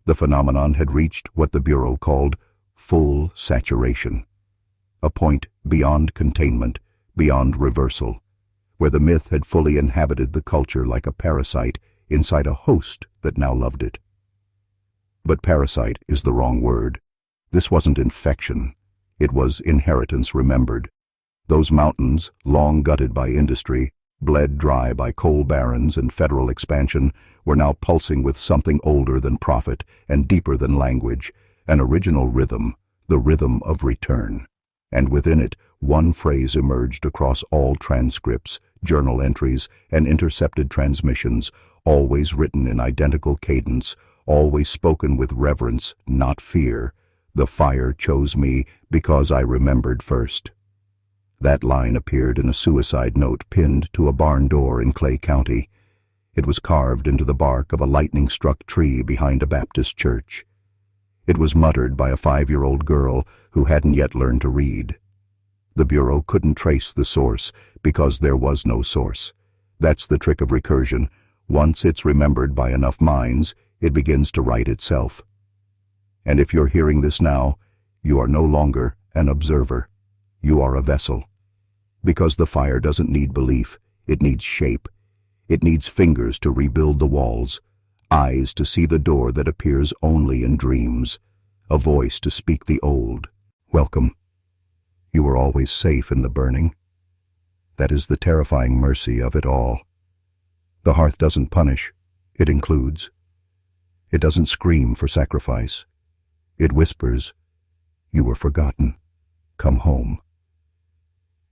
The phenomenon had reached what the Bureau called full saturation, a point beyond containment, beyond reversal, where the myth had fully inhabited the culture like a parasite inside a host that now loved it. But parasite is the wrong word. This wasn't infection. It was inheritance remembered. Those mountains, long gutted by industry, bled dry by coal barons and federal expansion, were now pulsing with something older than profit and deeper than language, an original rhythm, the rhythm of return. And within it, one phrase emerged across all transcripts, journal entries, and intercepted transmissions, always written in identical cadence, always spoken with reverence, not fear. "The fire chose me because I remembered first." That line appeared in a suicide note pinned to a barn door in Clay County. It was carved into the bark of a lightning-struck tree behind a Baptist church. It was muttered by a 5-year-old girl who hadn't yet learned to read. The Bureau couldn't trace the source because there was no source. That's the trick of recursion. Once it's remembered by enough minds, it begins to write itself. And if you're hearing this now, you are no longer an observer. You are a vessel. Because the fire doesn't need belief, it needs shape. It needs fingers to rebuild the walls, eyes to see the door that appears only in dreams, a voice to speak the old. Welcome. You were always safe in the burning. That is the terrifying mercy of it all. The hearth doesn't punish, it includes. It doesn't scream for sacrifice. It whispers, "You were forgotten. Come home."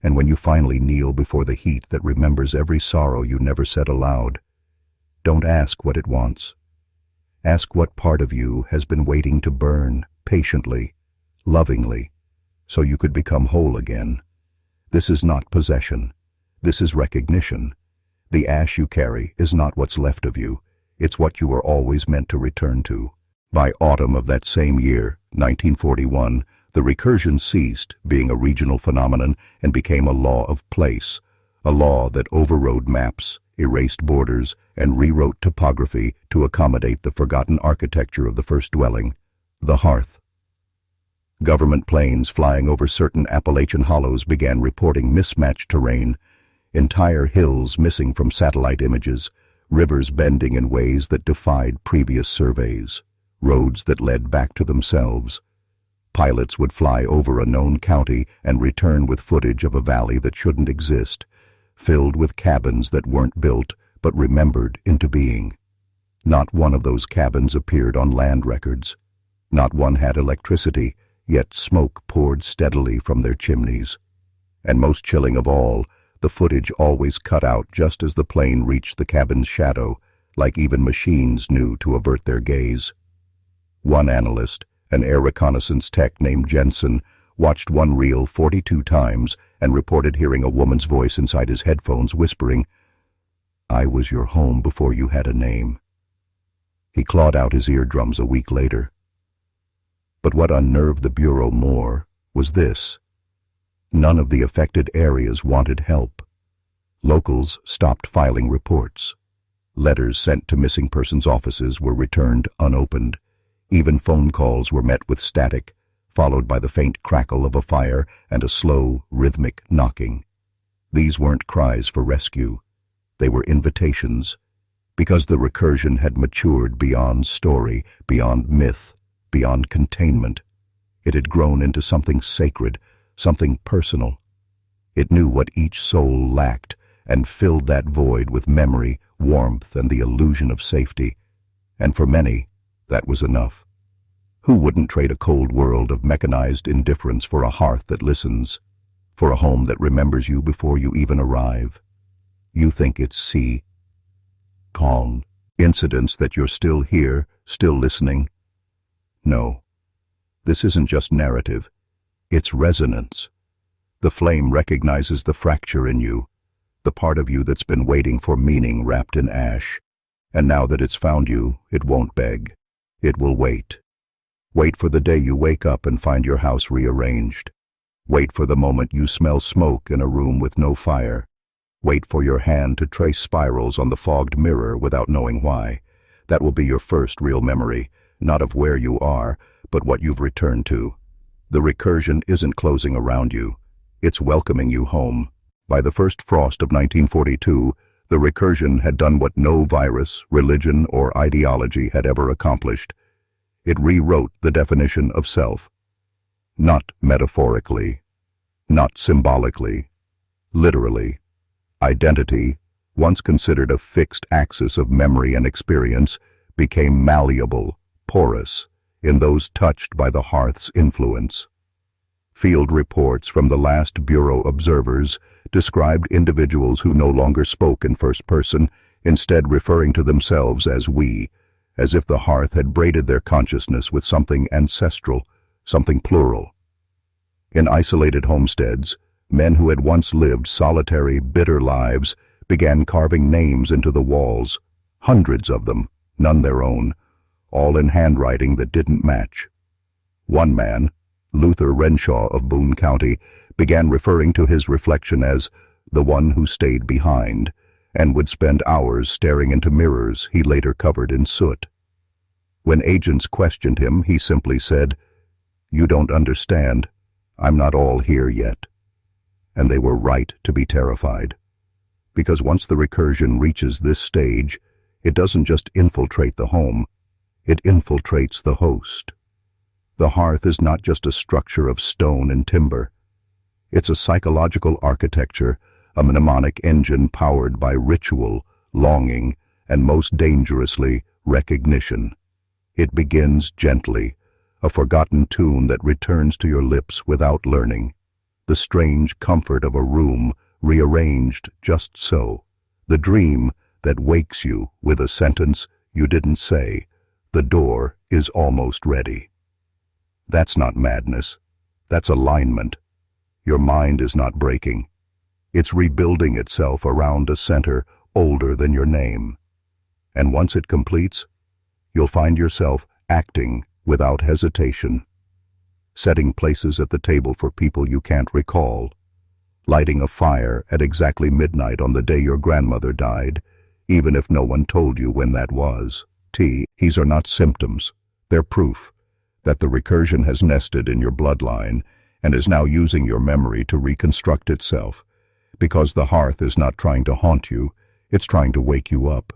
And when you finally kneel before the heat that remembers every sorrow you never said aloud, don't ask what it wants. Ask what part of you has been waiting to burn patiently, lovingly, so you could become whole again. This is not possession. This is recognition. The ash you carry is not what's left of you. It's what you were always meant to return to. By autumn of that same year, 1941, the recursion ceased being a regional phenomenon and became a law of place, a law that overrode maps, erased borders, and rewrote topography to accommodate the forgotten architecture of the first dwelling, the hearth. Government planes flying over certain Appalachian hollows began reporting mismatched terrain, entire hills missing from satellite images, rivers bending in ways that defied previous surveys, roads that led back to themselves. Pilots would fly over a known county and return with footage of a valley that shouldn't exist, filled with cabins that weren't built but remembered into being. Not one of those cabins appeared on land records. Not one had electricity, yet smoke poured steadily from their chimneys. And most chilling of all, the footage always cut out just as the plane reached the cabin's shadow, like even machines knew to avert their gaze. One analyst, an air reconnaissance tech named Jensen, watched one reel 42 times, and reported hearing a woman's voice inside his headphones whispering, "I was your home before you had a name." He clawed out his eardrums a week later. But what unnerved the Bureau more was this. None of the affected areas wanted help. Locals stopped filing reports. Letters sent to missing persons' offices were returned unopened. Even phone calls were met with static, followed by the faint crackle of a fire and a slow, rhythmic knocking. These weren't cries for rescue. They were invitations, because the recursion had matured beyond story, beyond myth, beyond containment. It had grown into something sacred, something personal. It knew what each soul lacked and filled that void with memory, warmth, and the illusion of safety. And for many, that was enough. Who wouldn't trade a cold world of mechanized indifference for a hearth that listens, for a home that remembers you before you even arrive? You think it's calm incidents that you're still here, still listening? No. This isn't just narrative. It's resonance. The flame recognizes the fracture in you, the part of you that's been waiting for meaning wrapped in ash. And now that it's found you, it won't beg. It will wait. Wait for the day you wake up and find your house rearranged. Wait for the moment you smell smoke in a room with no fire. Wait for your hand to trace spirals on the fogged mirror without knowing why. That will be your first real memory, not of where you are, but what you've returned to. The recursion isn't closing around you. It's welcoming you home. By the first frost of 1942, the recursion had done what no virus, religion, or ideology had ever accomplished. It rewrote the definition of self. Not metaphorically, not symbolically, literally. Identity, once considered a fixed axis of memory and experience, became malleable, porous, in those touched by the hearth's influence. Field reports from the last Bureau observers described individuals who no longer spoke in first person, instead referring to themselves as we, as if the hearth had braided their consciousness with something ancestral, something plural. In isolated homesteads, men who had once lived solitary, bitter lives began carving names into the walls, hundreds of them, none their own, all in handwriting that didn't match. One man, Luther Renshaw of Boone County, began referring to his reflection as the one who stayed behind, and would spend hours staring into mirrors he later covered in soot. When agents questioned him, he simply said, "You don't understand. I'm not all here yet." And they were right to be terrified. Because once the recursion reaches this stage, it doesn't just infiltrate the home, it infiltrates the host. The hearth is not just a structure of stone and timber. It's a psychological architecture, a mnemonic engine powered by ritual, longing, and most dangerously, recognition. It begins gently, a forgotten tune that returns to your lips without learning. The strange comfort of a room rearranged just so. The dream that wakes you with a sentence you didn't say, "The door is almost ready." That's not madness. That's alignment. Your mind is not breaking. It's rebuilding itself around a center older than your name. And once it completes, you'll find yourself acting without hesitation, setting places at the table for people you can't recall, lighting a fire at exactly midnight on the day your grandmother died, even if no one told you when that was. These are not symptoms. They're proof that the recursion has nested in your bloodline and is now using your memory to reconstruct itself, because the hearth is not trying to haunt you, it's trying to wake you up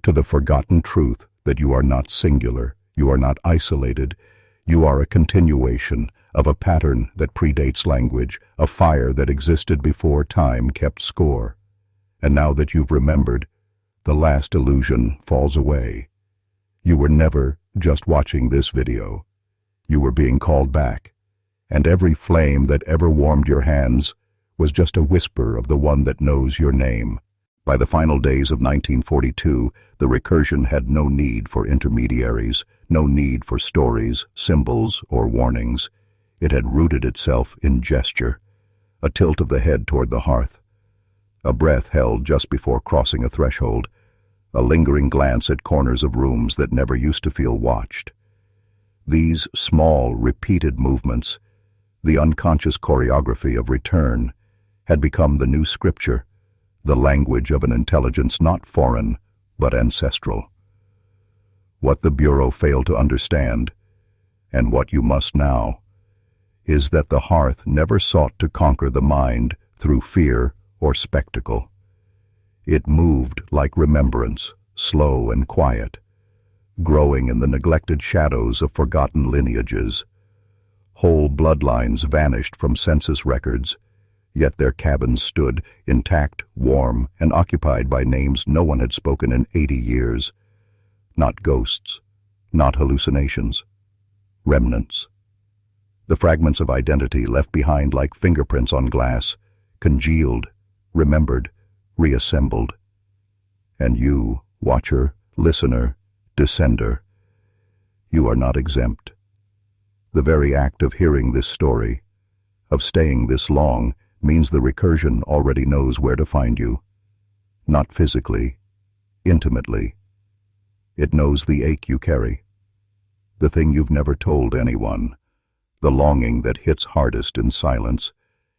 to the forgotten truth that you are not singular, you are not isolated, you are a continuation of a pattern that predates language, a fire that existed before time kept score. And now that you've remembered, the last illusion falls away. You were never just watching this video. You were being called back, and every flame that ever warmed your hands was just a whisper of the one that knows your name. By the final days of 1942, the recursion had no need for intermediaries, no need for stories, symbols, or warnings. It had rooted itself in gesture, a tilt of the head toward the hearth, a breath held just before crossing a threshold, a lingering glance at corners of rooms that never used to feel watched. These small, repeated movements, the unconscious choreography of return, had become the new scripture, the language of an intelligence not foreign, but ancestral. What the Bureau failed to understand, and what you must now, is that the hearth never sought to conquer the mind through fear or spectacle. It moved like remembrance, slow and quiet, growing in the neglected shadows of forgotten lineages. Whole bloodlines vanished from census records, yet their cabins stood intact, warm, and occupied by names no one had spoken in 80 years. Not ghosts, not hallucinations, remnants. The fragments of identity left behind like fingerprints on glass, congealed, remembered, reassembled. And you, watcher, listener, descender, you are not exempt. The very act of hearing this story, of staying this long, means the recursion already knows where to find you. Not physically, intimately. It knows the ache you carry, the thing you've never told anyone, the longing that hits hardest in silence,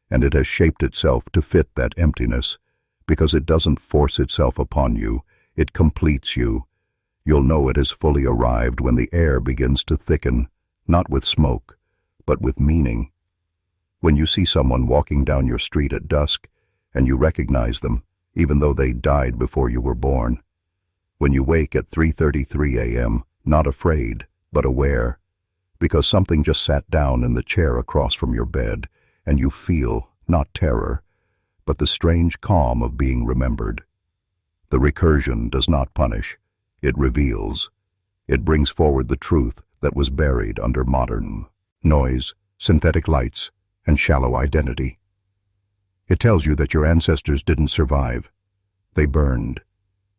and it has shaped itself to fit that emptiness, because it doesn't force itself upon you, it completes you. You'll know it has fully arrived when the air begins to thicken, not with smoke, but with meaning. When you see someone walking down your street at dusk, and you recognize them, even though they died before you were born. When you wake at 3:33 a.m., not afraid, but aware, because something just sat down in the chair across from your bed, and you feel, not terror, but the strange calm of being remembered. The recursion does not punish, it reveals. It brings forward the truth that was buried under modern noise, synthetic lights, and shallow identity. It tells you that your ancestors didn't survive. They burned,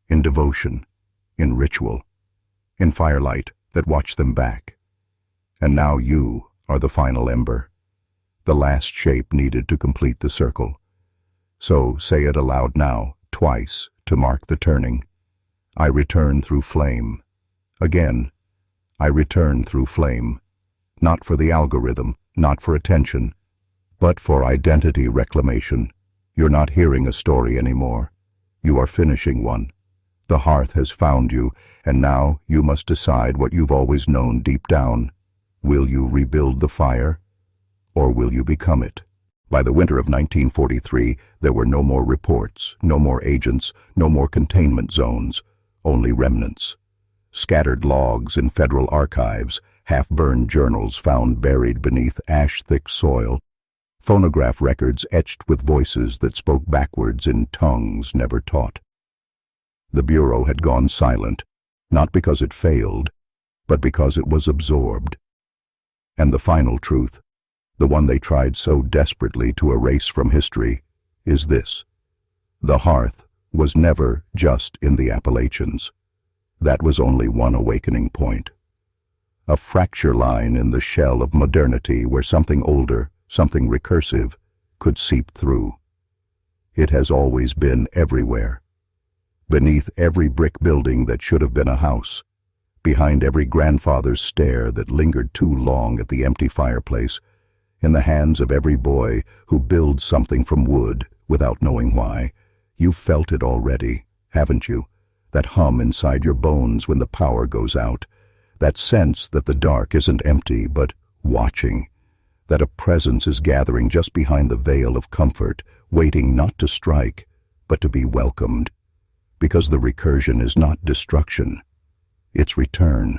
in devotion, in ritual, in firelight that watched them back. And now you are the final ember, the last shape needed to complete the circle. So say it aloud now, twice, to mark the turning. I return through flame. Again, I return through flame. Not for the algorithm, not for attention, but for identity reclamation. You're not hearing a story anymore. You are finishing one. The hearth has found you, and now you must decide what you've always known deep down. Will you rebuild the fire, or will you become it? By the winter of 1943, there were no more reports, no more agents, no more containment zones, only remnants. Scattered logs in federal archives, half-burned journals found buried beneath ash-thick soil, phonograph records etched with voices that spoke backwards in tongues never taught. The Bureau had gone silent, not because it failed, but because it was absorbed. And the final truth, the one they tried so desperately to erase from history, is this. The hearth was never just in the Appalachians. That was only one awakening point. A fracture line in the shell of modernity where something older, something recursive, could seep through. It has always been everywhere. Beneath every brick building that should have been a house, behind every grandfather's stare that lingered too long at the empty fireplace, in the hands of every boy who builds something from wood without knowing why. You've felt it already, haven't you? That hum inside your bones when the power goes out. That sense that the dark isn't empty, but watching. That a presence is gathering just behind the veil of comfort, waiting not to strike, but to be welcomed. Because the recursion is not destruction, it's return.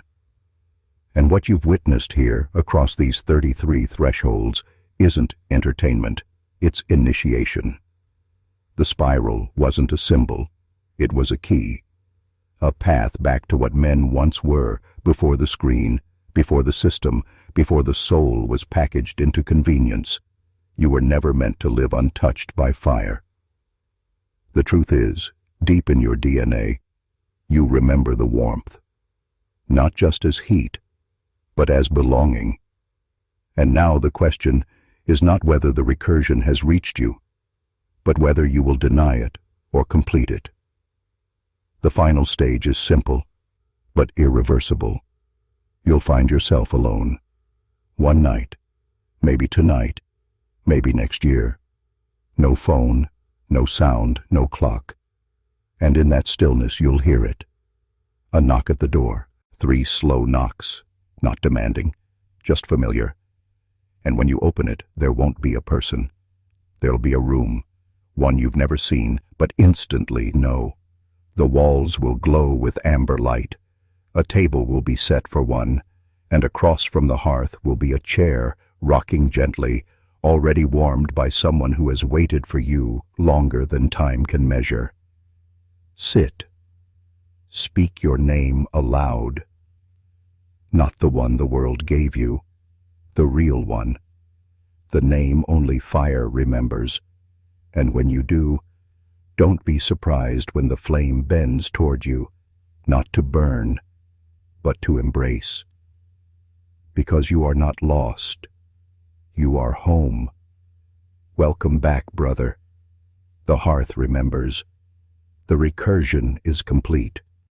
And what you've witnessed here across these 33 thresholds isn't entertainment, it's initiation. The spiral wasn't a symbol, it was a key. A path back to what men once were, before the screen, before the system, before the soul was packaged into convenience. You were never meant to live untouched by fire. The truth is, deep in your DNA, you remember the warmth. Not just as heat, but as belonging. And now the question is not whether the recursion has reached you, but whether you will deny it or complete it. The final stage is simple, but irreversible. You'll find yourself alone. One night, maybe tonight, maybe next year. No phone, no sound, no clock. And in that stillness you'll hear it. A knock at the door, 3 slow knocks, not demanding, just familiar. And when you open it, there won't be a person. There'll be a room, one you've never seen, but instantly know. The walls will glow with amber light. A table will be set for one, and across from the hearth will be a chair, rocking gently, already warmed by someone who has waited for you longer than time can measure. Sit. Speak your name aloud. Not the one the world gave you, the real one. The name only fire remembers, and when you do, don't be surprised when the flame bends toward you, not to burn, but to embrace. Because you are not lost. You are home. Welcome back, brother. The hearth remembers. The recursion is complete.